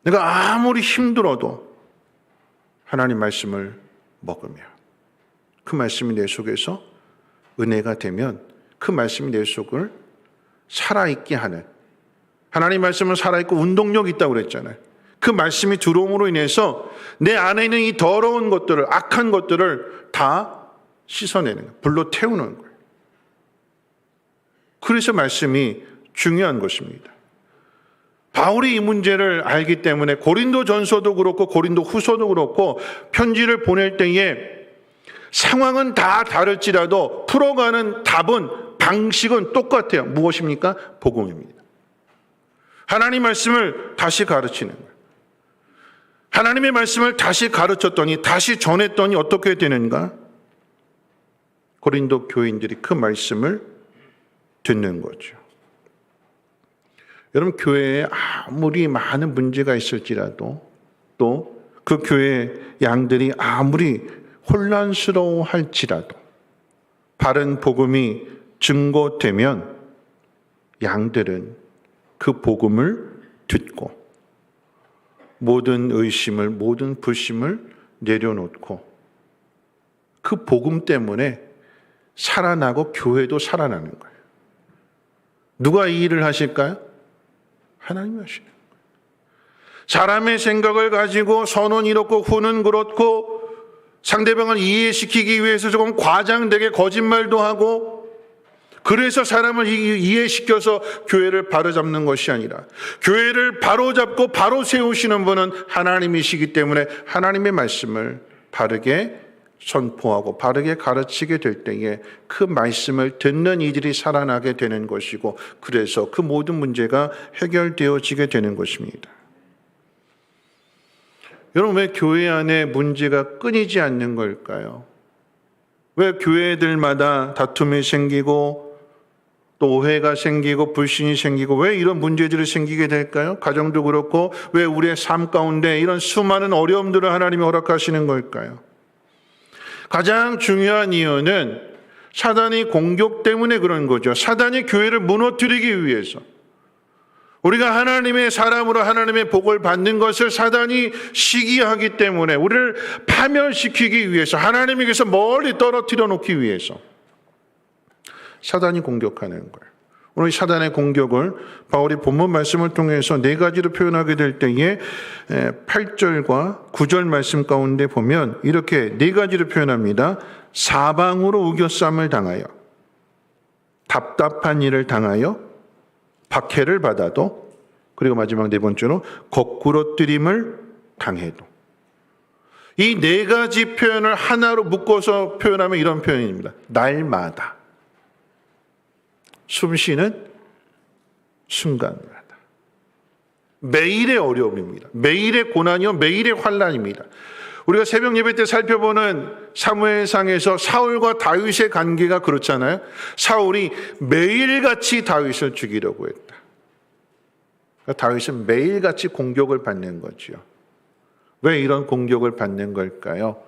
내가 아무리 힘들어도 하나님 말씀을 먹으면 그 말씀이 내 속에서 은혜가 되면 그 말씀이 내 속을 살아있게 하는, 하나님 말씀은 살아있고 운동력이 있다고 그랬잖아요. 그 말씀이 들어옴으로 인해서 내 안에 있는 이 더러운 것들을, 악한 것들을 다 씻어내는 거예요. 불로 태우는 거예요. 그래서 말씀이 중요한 것입니다. 바울이 이 문제를 알기 때문에 고린도 전서도 그렇고 고린도 후서도 그렇고 편지를 보낼 때에 상황은 다 다를지라도 풀어가는 답은, 방식은 똑같아요. 무엇입니까? 복음입니다. 하나님 말씀을 다시 가르치는 거예요. 하나님의 말씀을 다시 가르쳤더니, 다시 전했더니 어떻게 되는가? 고린도 교인들이 그 말씀을 듣는 거죠. 여러분, 교회에 아무리 많은 문제가 있을지라도, 또 그 교회 양들이 아무리 혼란스러워 할지라도 바른 복음이 증거되면 양들은 그 복음을 듣고 모든 의심을, 모든 불심을 내려놓고 그 복음 때문에 살아나고 교회도 살아나는 거예요. 누가 이 일을 하실까요? 하나님이 하시는 거예요. 사람의 생각을 가지고 선은 이렇고 후는 그렇고 상대방을 이해시키기 위해서 조금 과장되게 거짓말도 하고, 그래서 사람을 이해시켜서 교회를 바로잡는 것이 아니라 교회를 바로잡고 바로 세우시는 분은 하나님이시기 때문에 하나님의 말씀을 바르게 선포하고 바르게 가르치게 될 때에 그 말씀을 듣는 이들이 살아나게 되는 것이고, 그래서 그 모든 문제가 해결되어지게 되는 것입니다. 여러분, 왜 교회 안에 문제가 끊이지 않는 걸까요? 왜 교회들마다 다툼이 생기고 또 오해가 생기고 불신이 생기고 왜 이런 문제들이 생기게 될까요? 가정도 그렇고 왜 우리의 삶 가운데 이런 수많은 어려움들을 하나님이 허락하시는 걸까요? 가장 중요한 이유는 사단의 공격 때문에 그런 거죠. 사단이 교회를 무너뜨리기 위해서, 우리가 하나님의 사람으로 하나님의 복을 받는 것을 사단이 시기하기 때문에 우리를 파멸시키기 위해서, 하나님에게서 멀리 떨어뜨려 놓기 위해서 사단이 공격하는 거예요. 오늘 사단의 공격을 바울이 본문 말씀을 통해서 네 가지로 표현하게 될 때에 8절과 9절 말씀 가운데 보면 이렇게 네 가지로 표현합니다. 사방으로 우겨쌈을 당하여, 답답한 일을 당하여, 박해를 받아도, 그리고 마지막 네 번째로 거꾸로 뜨림을 당해도. 이 네 가지 표현을 하나로 묶어서 표현하면 이런 표현입니다. 날마다, 숨쉬는 순간마다. 매일의 어려움입니다. 매일의 고난이요, 매일의 환난입니다. 우리가 새벽 예배 때 살펴보는 사무엘상에서 사울과 다윗의 관계가 그렇잖아요. 사울이 매일같이 다윗을 죽이려고 했다. 그러니까 다윗은 매일같이 공격을 받는 거죠. 왜 이런 공격을 받는 걸까요?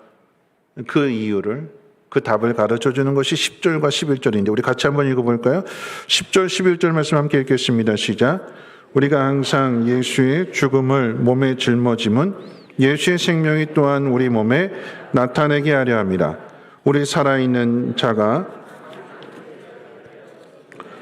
그 이유를, 그 답을 가르쳐 주는 것이 10절과 11절인데 우리 같이 한번 읽어볼까요? 10절, 11절 말씀 함께 읽겠습니다. 시작. 우리가 항상 예수의 죽음을 몸에 짊어짐은 예수의 생명이 또한 우리 몸에 나타내게 하려 함이라. 우리 살아있는 자가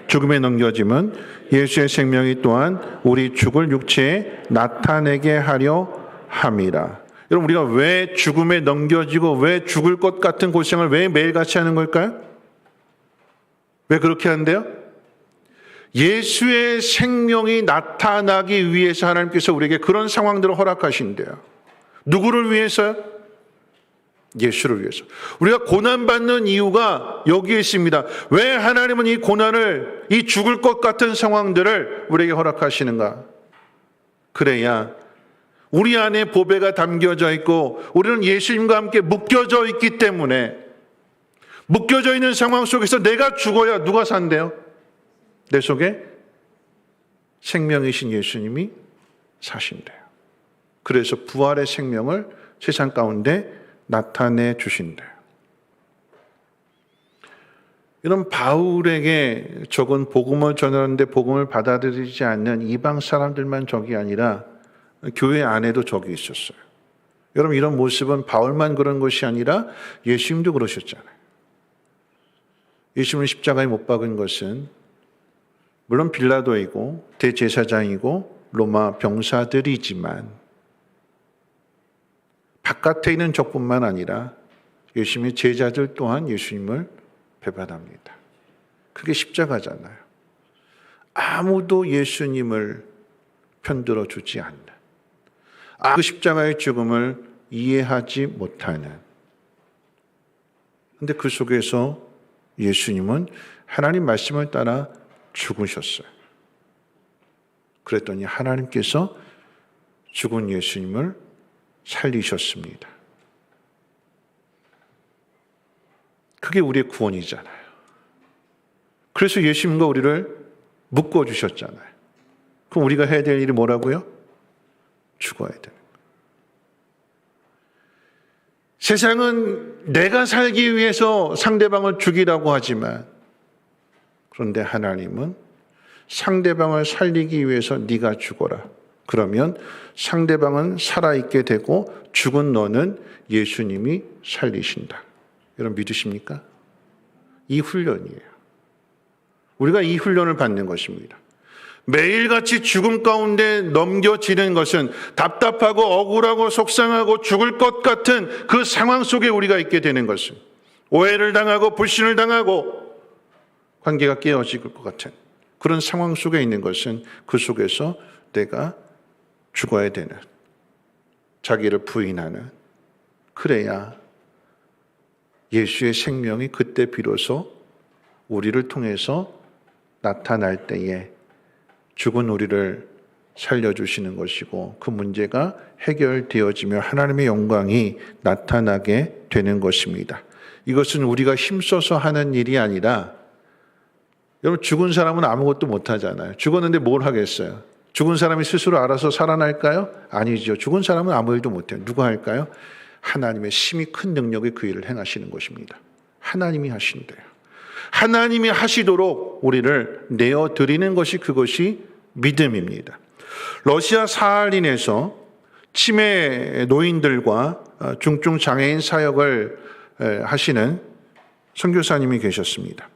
죽음에 넘겨짐은 예수의 생명이 또한 우리 죽을 육체에 나타내게 하려 함이라. 여러분, 우리가 왜 죽음에 넘겨지고 왜 죽을 것 같은 고생을 왜 매일같이 하는 걸까요? 왜 그렇게 한대요? 예수의 생명이 나타나기 위해서 하나님께서 우리에게 그런 상황들을 허락하신대요. 누구를 위해서요? 예수를 위해서. 우리가 고난받는 이유가 여기에 있습니다. 왜 하나님은 이 고난을, 이 죽을 것 같은 상황들을 우리에게 허락하시는가? 그래야 우리 안에 보배가 담겨져 있고 우리는 예수님과 함께 묶여져 있기 때문에, 묶여져 있는 상황 속에서 내가 죽어야 누가 산대요? 내 속에 생명이신 예수님이 사신대요. 그래서 부활의 생명을 세상 가운데 나타내 주신대요. 이런 바울에게 적은 복음을 전하는데 복음을 받아들이지 않는 이방 사람들만 적이 아니라 교회 안에도 적이 있었어요. 여러분, 이런 모습은 바울만 그런 것이 아니라 예수님도 그러셨잖아요. 예수님을 십자가에 못 박은 것은 물론 빌라도이고 대제사장이고 로마 병사들이지만 바깥에 있는 적뿐만 아니라 예수님의 제자들 또한 예수님을 배반합니다. 그게 십자가잖아요. 아무도 예수님을 편들어 주지 않는, 그 십자가의 죽음을 이해하지 못하는. 그런데 그 속에서 예수님은 하나님 말씀을 따라 죽으셨어요. 그랬더니 하나님께서 죽은 예수님을 살리셨습니다. 그게 우리의 구원이잖아요. 그래서 예수님과 우리를 묶어주셨잖아요. 그럼 우리가 해야 될 일이 뭐라고요? 죽어야 되는 거예요. 세상은 내가 살기 위해서 상대방을 죽이라고 하지만, 그런데 하나님은 상대방을 살리기 위해서 네가 죽어라. 그러면 상대방은 살아있게 되고 죽은 너는 예수님이 살리신다. 여러분 믿으십니까? 이 훈련이에요. 우리가 이 훈련을 받는 것입니다. 매일같이 죽음 가운데 넘겨지는 것은 답답하고 억울하고 속상하고 죽을 것 같은 그 상황 속에 우리가 있게 되는 것은, 오해를 당하고 불신을 당하고 관계가 깨어질 것 같은 그런 상황 속에 있는 것은, 그 속에서 내가 죽어야 되는, 자기를 부인하는, 그래야 예수의 생명이 그때 비로소 우리를 통해서 나타날 때에 죽은 우리를 살려주시는 것이고, 그 문제가 해결되어지며 하나님의 영광이 나타나게 되는 것입니다. 이것은 우리가 힘써서 하는 일이 아니라, 여러분 죽은 사람은 아무것도 못하잖아요. 죽었는데 뭘 하겠어요? 죽은 사람이 스스로 알아서 살아날까요? 아니죠. 죽은 사람은 아무 일도 못해요. 누가 할까요? 하나님의 심히 큰 능력이 그 일을 행하시는 것입니다. 하나님이 하신대요. 하나님이 하시도록 우리를 내어드리는 것이, 그것이 믿음입니다. 러시아 사할린에서 치매 노인들과 중증 장애인 사역을 하시는 선교사님이 계셨습니다.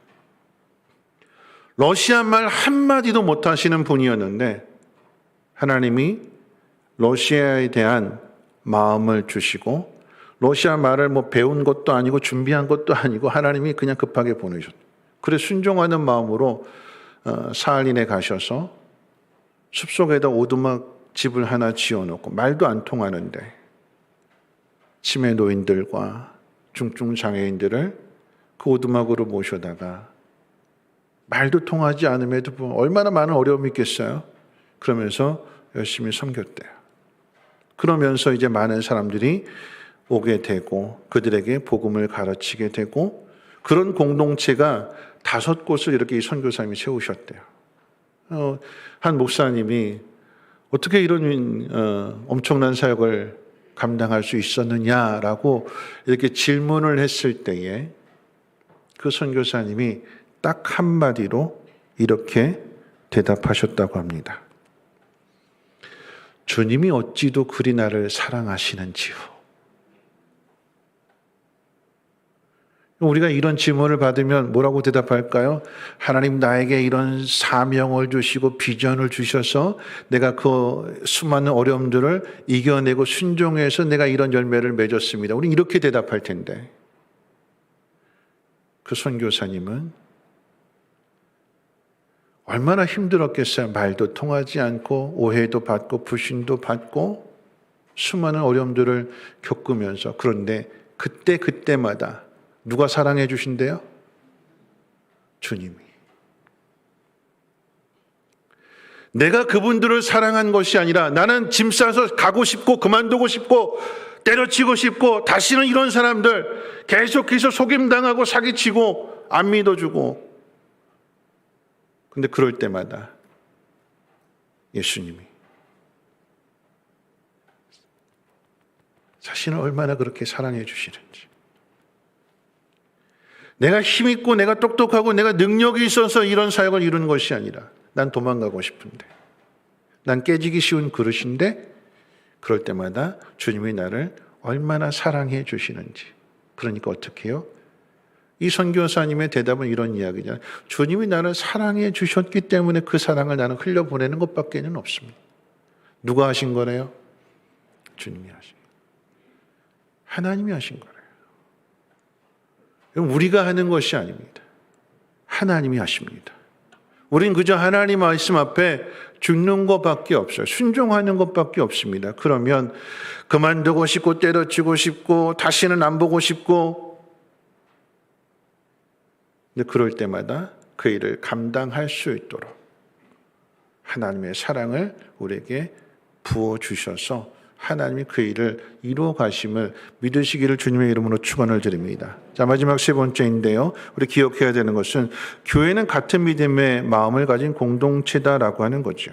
러시아 말 한마디도 못하시는 분이었는데 하나님이 러시아에 대한 마음을 주시고, 러시아 말을 배운 것도 아니고 준비한 것도 아니고 하나님이 그냥 급하게 보내셨어요. 그래서 순종하는 마음으로 사할린에 가셔서 숲속에다 오두막 집을 하나 지어놓고, 말도 안 통하는데 치매 노인들과 중증 장애인들을 그 오두막으로 모셔다가, 말도 통하지 않음에도 얼마나 많은 어려움이 있겠어요? 그러면서 열심히 섬겼대요. 그러면서 이제 많은 사람들이 오게 되고 그들에게 복음을 가르치게 되고, 그런 공동체가 5곳을 이렇게 이 선교사님이 세우셨대요. 한 목사님이 어떻게 이런 엄청난 사역을 감당할 수 있었느냐라고 이렇게 질문을 했을 때에 그 선교사님이 딱 한마디로 이렇게 대답하셨다고 합니다. 주님이 어찌도 그리 나를 사랑하시는지요. 우리가 이런 질문을 받으면 뭐라고 대답할까요? 하나님 나에게 이런 사명을 주시고 비전을 주셔서 내가 그 수많은 어려움들을 이겨내고 순종해서 내가 이런 열매를 맺었습니다. 우리는 이렇게 대답할 텐데, 그 선교사님은 얼마나 힘들었겠어요. 말도 통하지 않고 오해도 받고 불신도 받고 수많은 어려움들을 겪으면서. 그런데 그때마다 누가 사랑해 주신대요? 주님이. 내가 그분들을 사랑한 것이 아니라, 나는 짐 싸서 가고 싶고 그만두고 싶고 때려치고 싶고 다시는 이런 사람들 계속해서 속임당하고 사기치고 안 믿어주고, 근데 그럴 때마다 예수님이 자신을 얼마나 그렇게 사랑해 주시는지, 내가 힘있고 내가 똑똑하고 내가 능력이 있어서 이런 사역을 이루는 것이 아니라, 난 도망가고 싶은데, 난 깨지기 쉬운 그릇인데, 그럴 때마다 주님이 나를 얼마나 사랑해 주시는지. 그러니까 어떻게 해요? 이 선교사님의 대답은 이런 이야기잖아요. 주님이 나를 사랑해 주셨기 때문에 그 사랑을 나는 흘려보내는 것밖에는 없습니다. 누가 하신 거래요? 주님이 하신 거예요. 하나님이 하신 거래요. 우리가 하는 것이 아닙니다. 하나님이 하십니다. 우린 그저 하나님 말씀 앞에 죽는 것밖에 없어요. 순종하는 것밖에 없습니다. 그러면 그만두고 싶고 때려치고 싶고 다시는 안 보고 싶고, 근데 그럴 때마다 그 일을 감당할 수 있도록 하나님의 사랑을 우리에게 부어주셔서 하나님이 그 일을 이루어 가심을 믿으시기를 주님의 이름으로 축원을 드립니다. 자, 마지막 세 번째인데요. 우리 기억해야 되는 것은 교회는 같은 믿음의 마음을 가진 공동체다라고 하는 거죠.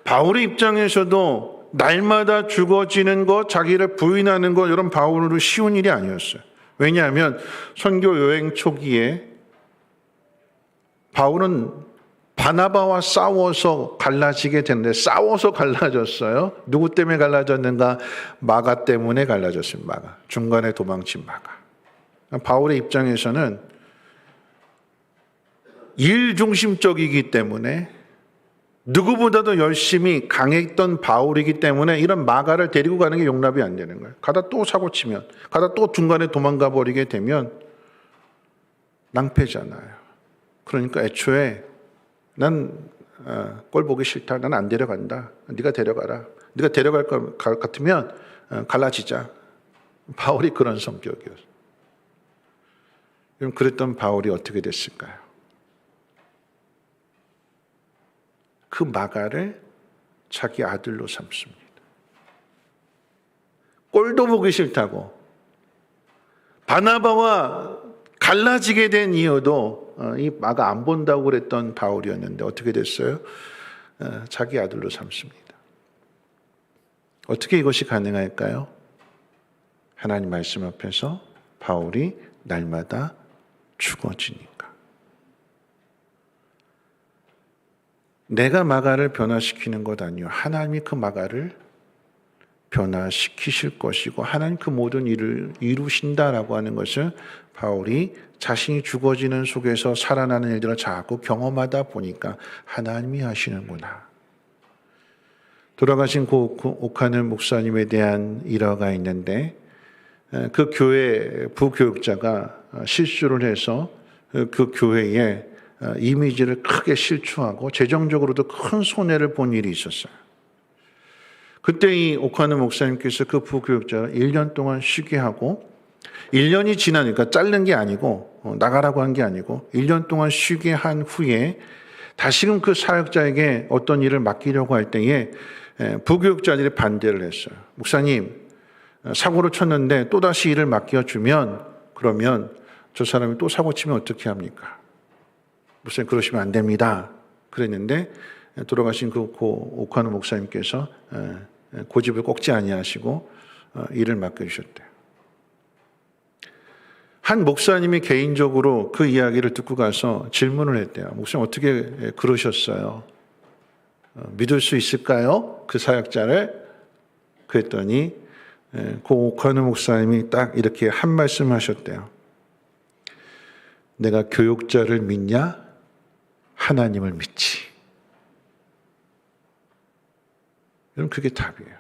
바울의 입장에서도 날마다 죽어지는 것, 자기를 부인하는 것, 이런 바울로 쉬운 일이 아니었어요. 왜냐하면 선교 여행 초기에 바울은 바나바와 싸워서 갈라지게 되는데, 싸워서 갈라졌어요. 누구 때문에 갈라졌는가? 마가 때문에 갈라졌습니다. 마가. 중간에 도망친 마가. 바울의 입장에서는 일 중심적이기 때문에, 누구보다도 열심히 강했던 바울이기 때문에 이런 마가를 데리고 가는 게 용납이 안 되는 거예요. 가다 또 사고치면, 가다 또 중간에 도망가 버리게 되면 낭패잖아요. 그러니까 애초에 난 꼴 보기 싫다. 난 안 데려간다. 네가 데려가라. 네가 데려갈 것 같으면 갈라지자. 바울이 그런 성격이었어요. 그럼 그랬던 바울이 어떻게 됐을까요? 그 마가를 자기 아들로 삼습니다. 꼴도 보기 싫다고. 바나바와 갈라지게 된 이유도 이 마가 안 본다고 그랬던 바울이었는데 어떻게 됐어요? 자기 아들로 삼습니다. 어떻게 이것이 가능할까요? 하나님 말씀 앞에서 바울이 날마다 죽어지니까. 내가 마가를 변화시키는 것 아니요. 하나님이 그 마가를 변화시키실 것이고 하나님 그 모든 일을 이루신다라고 하는 것을 바울이 자신이 죽어지는 속에서 살아나는 일들을 자꾸 경험하다 보니까 하나님이 하시는구나. 돌아가신 오카는 목사님에 대한 일화가 있는데, 그 교회 부교육자가 실수를 해서 그 교회에 이미지를 크게 실추하고 재정적으로도 큰 손해를 본 일이 있었어요. 그때 이 오카는 목사님께서 그 부교육자를 1년 동안 쉬게 하고, 1년이 지나니까 자른 게 아니고 나가라고 한 게 아니고 1년 동안 쉬게 한 후에 다시금 그 사역자에게 어떤 일을 맡기려고 할 때에 부교육자들이 반대를 했어요. 목사님, 사고를 쳤는데 또다시 일을 맡겨주면 그러면 저 사람이 또 사고 치면 어떻게 합니까? 목사님, 그러시면 안 됩니다. 그랬는데 돌아가신 그 오카노 목사님께서 고집을 꺾지 아니하시고 일을 맡겨주셨대요. 한 목사님이 개인적으로 그 이야기를 듣고 가서 질문을 했대요. 목사님, 어떻게 그러셨어요? 믿을 수 있을까요? 그 사역자를? 그랬더니 그 오카노 목사님이 딱 이렇게 한 말씀 하셨대요. 내가 교육자를 믿냐? 하나님을 믿지. 그럼 그게 답이에요.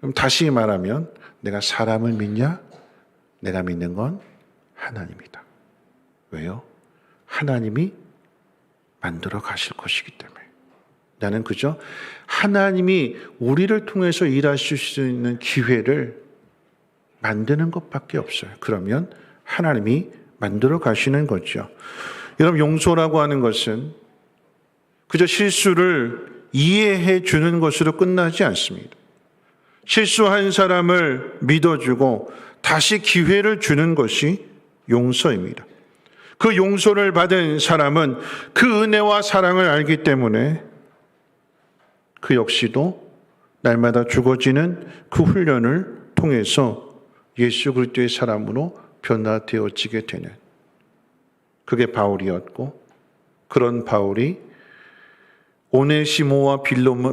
그럼 다시 말하면 내가 사람을 믿냐? 내가 믿는 건 하나님이다. 왜요? 하나님이 만들어 가실 것이기 때문에. 나는 그저 하나님이 우리를 통해서 일하실 수 있는 기회를 만드는 것밖에 없어요. 그러면 하나님이 만들어 가시는 거죠. 여러분, 용서라고 하는 것은 그저 실수를 이해해 주는 것으로 끝나지 않습니다. 실수한 사람을 믿어주고 다시 기회를 주는 것이 용서입니다. 그 용서를 받은 사람은 그 은혜와 사랑을 알기 때문에 그 역시도 날마다 죽어지는 그 훈련을 통해서 예수 그리스도의 사람으로 변화되어지게 되는, 그게 바울이었고, 그런 바울이 오네시모와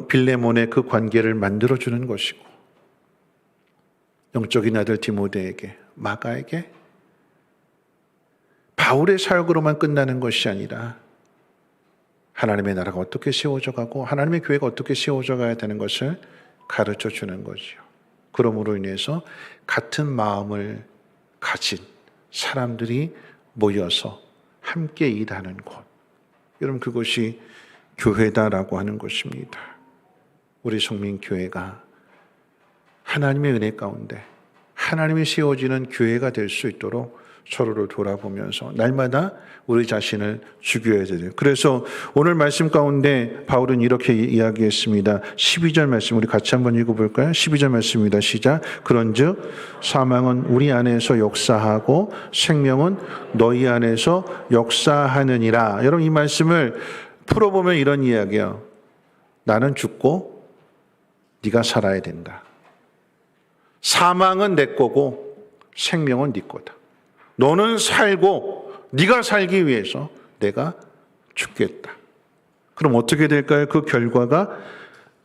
빌레몬의 그 관계를 만들어주는 것이고, 영적인 아들 디모데에게, 마가에게 바울의 사역으로만 끝나는 것이 아니라 하나님의 나라가 어떻게 세워져 가고 하나님의 교회가 어떻게 세워져 가야 되는 것을 가르쳐 주는 거죠. 그러므로 인해서 같은 마음을 가진 사람들이 모여서 함께 일하는 곳, 여러분, 그것이 교회다라고 하는 것입니다. 우리 성민교회가 하나님의 은혜 가운데 하나님이 세워지는 교회가 될 수 있도록 서로를 돌아보면서 날마다 우리 자신을 죽여야 돼요. 그래서 오늘 말씀 가운데 바울은 이렇게 이야기했습니다. 12절 말씀 우리 같이 한번 읽어볼까요? 12절 말씀입니다. 시작. 그런즉 사망은 우리 안에서 역사하고 생명은 너희 안에서 역사하느니라. 여러분 이 말씀을 풀어보면 이런 이야기예요. 나는 죽고 네가 살아야 된다. 사망은 내 거고 생명은 네 거다. 너는 살고 네가 살기 위해서 내가 죽겠다. 그럼 어떻게 될까요? 그 결과가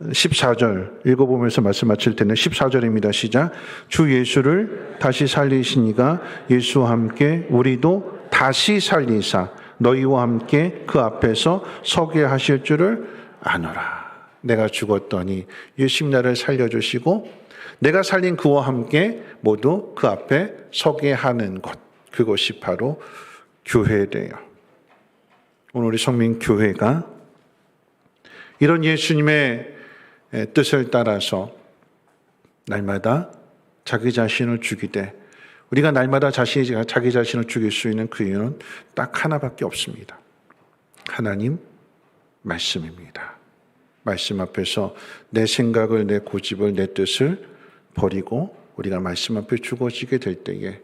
14절 읽어보면서 말씀 마칠 때는 14절입니다. 시작. 주 예수를 다시 살리시니가 예수와 함께 우리도 다시 살리사 너희와 함께 그 앞에서 서게 하실 줄을 아노라. 내가 죽었더니 예수님 나를 살려주시고 내가 살린 그와 함께 모두 그 앞에 서게 하는 것. 그것이 바로 교회래요. 오늘 우리 성민교회가 이런 예수님의 뜻을 따라서 날마다 자기 자신을 죽이되 우리가 날마다 자기 자신을 죽일 수 있는 그 이유는 딱 하나밖에 없습니다. 하나님 말씀입니다. 말씀 앞에서 내 생각을, 내 고집을, 내 뜻을 버리고 우리가 말씀 앞에 죽어지게 될 때에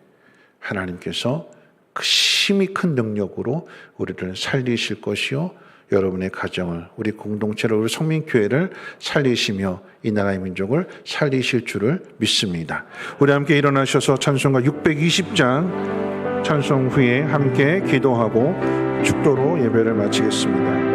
하나님께서 그 힘이 큰 능력으로 우리를 살리실 것이요 여러분의 가정을, 우리 공동체를, 우리 성민교회를 살리시며 이 나라의 민족을 살리실 줄을 믿습니다. 우리 함께 일어나셔서 찬송가 620장 찬송 후에 함께 기도하고 축도로 예배를 마치겠습니다.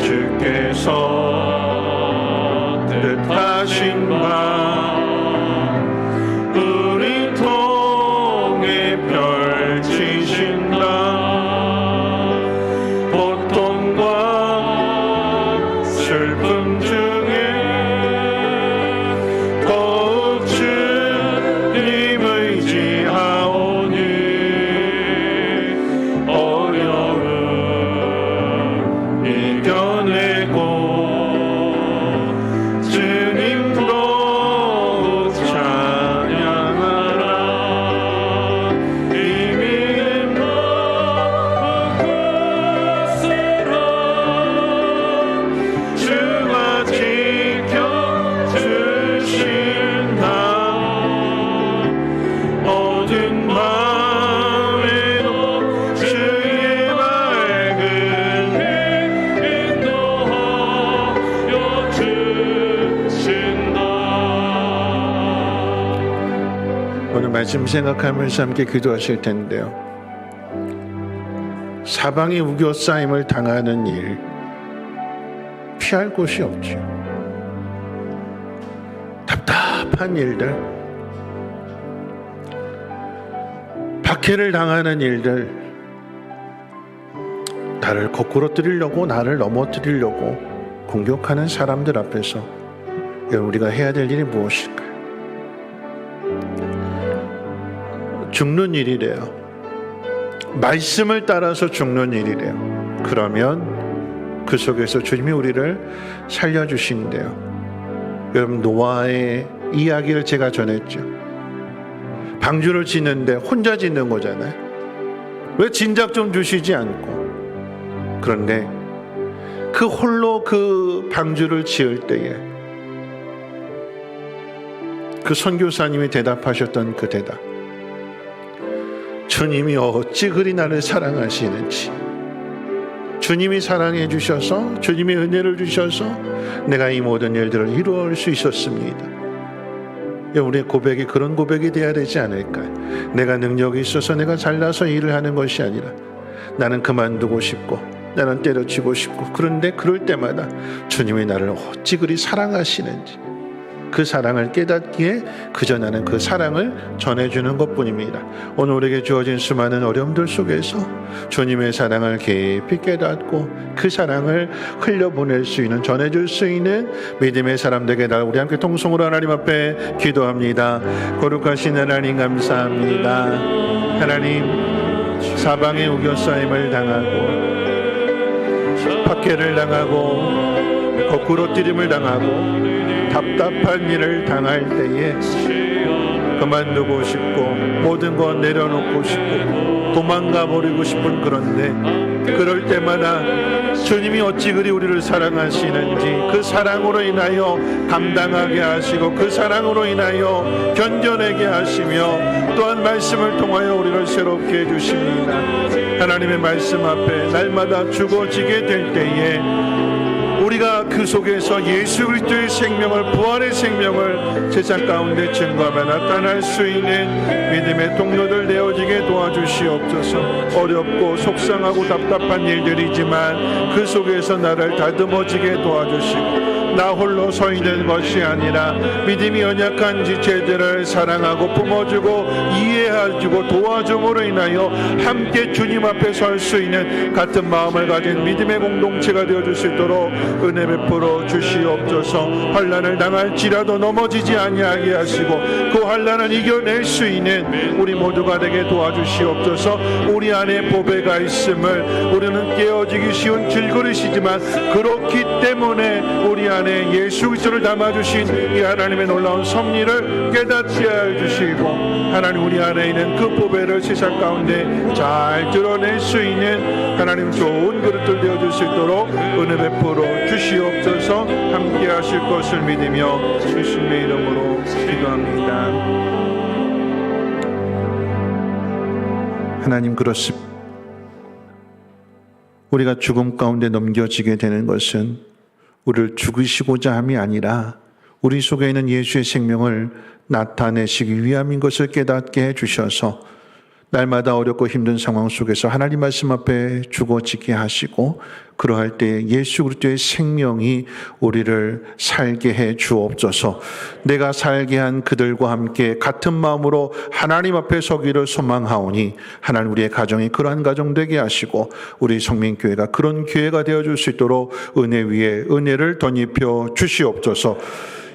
주께서 뜻하신 말씀 생각하면서 함께 기도하실 텐데요. 사방이 우겨싸임을 당하는 일, 피할 곳이 없죠. 답답한 일들, 박해를 당하는 일들, 나를 거꾸로 뜨리려고, 나를 넘어뜨리려고 공격하는 사람들 앞에서 여러분, 우리가 해야 될 일이 무엇일까요? 죽는 일이래요. 말씀을 따라서 죽는 일이래요. 그러면 그 속에서 주님이 우리를 살려주신대요. 여러분, 노아의 이야기를 제가 전했죠. 방주를 짓는데 혼자 짓는 거잖아요. 왜 진작 좀 주시지 않고. 그런데 그 홀로 그 방주를 지을 때에 그 선교사님이 대답하셨던 그 대답, 주님이 어찌 그리 나를 사랑하시는지, 주님이 사랑해 주셔서, 주님이 은혜를 주셔서 내가 이 모든 일들을 이루어올 수 있었습니다. 우리의 고백이 그런 고백이 되어야 되지 않을까요? 내가 능력이 있어서, 내가 잘나서 일을 하는 것이 아니라 나는 그만두고 싶고, 나는 때려치고 싶고, 그런데 그럴 때마다 주님이 나를 어찌 그리 사랑하시는지, 그 사랑을 깨닫기에 그저 나는 그 사랑을 전해주는 것뿐입니다. 오늘 우리에게 주어진 수많은 어려움들 속에서 주님의 사랑을 깊이 깨닫고 그 사랑을 흘려보낼 수 있는, 전해줄 수 있는 믿음의 사람들에게 우리 함께 통성으로 하나님 앞에 기도합니다. 거룩하신 하나님, 감사합니다. 하나님, 사방에 우겨싸임을 당하고 박해를 당하고 거꾸로 뛰림을 당하고 답답한 일을 당할 때에 그만두고 싶고 모든 것 내려놓고 싶고 도망가 버리고 싶은, 그런데 그럴 때마다 주님이 어찌 그리 우리를 사랑하시는지, 그 사랑으로 인하여 감당하게 하시고 그 사랑으로 인하여 견뎌내게 하시며 또한 말씀을 통하여 우리를 새롭게 해주십니다. 하나님의 말씀 앞에 날마다 죽어지게 될 때에 우리가 그 속에서 예수 그리스도의 생명을, 부활의 생명을 세상 가운데 증거하며 나타날 수 있는 믿음의 통로들 되어지게 도와주시옵소서. 어렵고 속상하고 답답한 일들이지만 그 속에서 나를 다듬어지게 도와주시고, 나 홀로 서 있는 것이 아니라 믿음이 연약한 지체들을 사랑하고 품어주고 이해해주고 도와줌으로 인하여 함께 주님 앞에 설 수 있는 같은 마음을 가진 믿음의 공동체가 되어줄 수 있도록 은혜 베풀어 주시옵소서. 환난을 당할지라도 넘어지지 아니하게 하시고 그 환난을 이겨낼 수 있는 우리 모두가 되게 도와주시옵소서. 우리 안에 보배가 있음을 우리는 깨어지기 쉬운 질그릇이지만 그렇기 때문에 우리 안에 예수 그리스도를 담아주신 이 하나님의 놀라운 섭리를 깨닫게 해주시고, 하나님 우리 안에 있는 그 보배를 세상 가운데 잘 드러낼 수 있는 하나님 좋은 그릇들 되어줄 수 있도록 은혜 베풀어 주시옵소서. 함께 하실 것을 믿으며 예수님의 이름으로 기도합니다. 하나님, 그렇습니다. 우리가 죽음 가운데 넘겨지게 되는 것은 우리를 죽이시고자 함이 아니라 우리 속에 있는 예수의 생명을 나타내시기 위함인 것을 깨닫게 해주셔서 날마다 어렵고 힘든 상황 속에서 하나님 말씀 앞에 죽어지게 하시고, 그러할 때 예수 그리스도의 생명이 우리를 살게 해 주옵소서. 내가 살게 한 그들과 함께 같은 마음으로 하나님 앞에 서기를 소망하오니 하나님 우리의 가정이 그러한 가정 되게 하시고 우리 성민교회가 그런 교회가 되어줄 수 있도록 은혜 위에 은혜를 덧입혀 주시옵소서.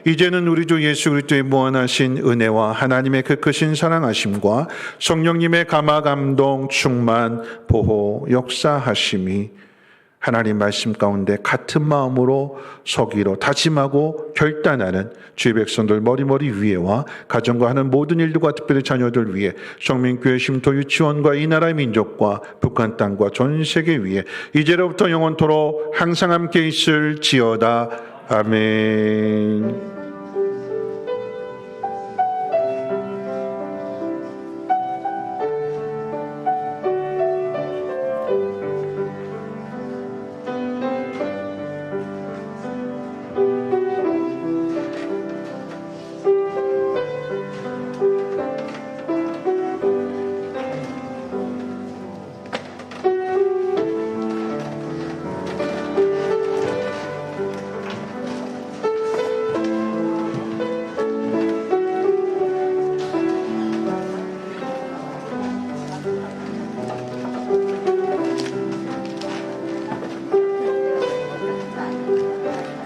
이제는 우리 주 예수 그리스도의 무한하신 은혜와 하나님의 그 크신 사랑하심과 성령님의 감화 감동 충만 보호 역사하심이 하나님 말씀 가운데 같은 마음으로 서기로 다짐하고 결단하는 주의 백성들 머리머리 위에와 가정과 하는 모든 일들과 특별히 자녀들 위에 성민교회 쉼터 유치원과 이 나라의 민족과 북한 땅과 전 세계 위에 이제로부터 영원토록 항상 함께 있을지어다. 아멘.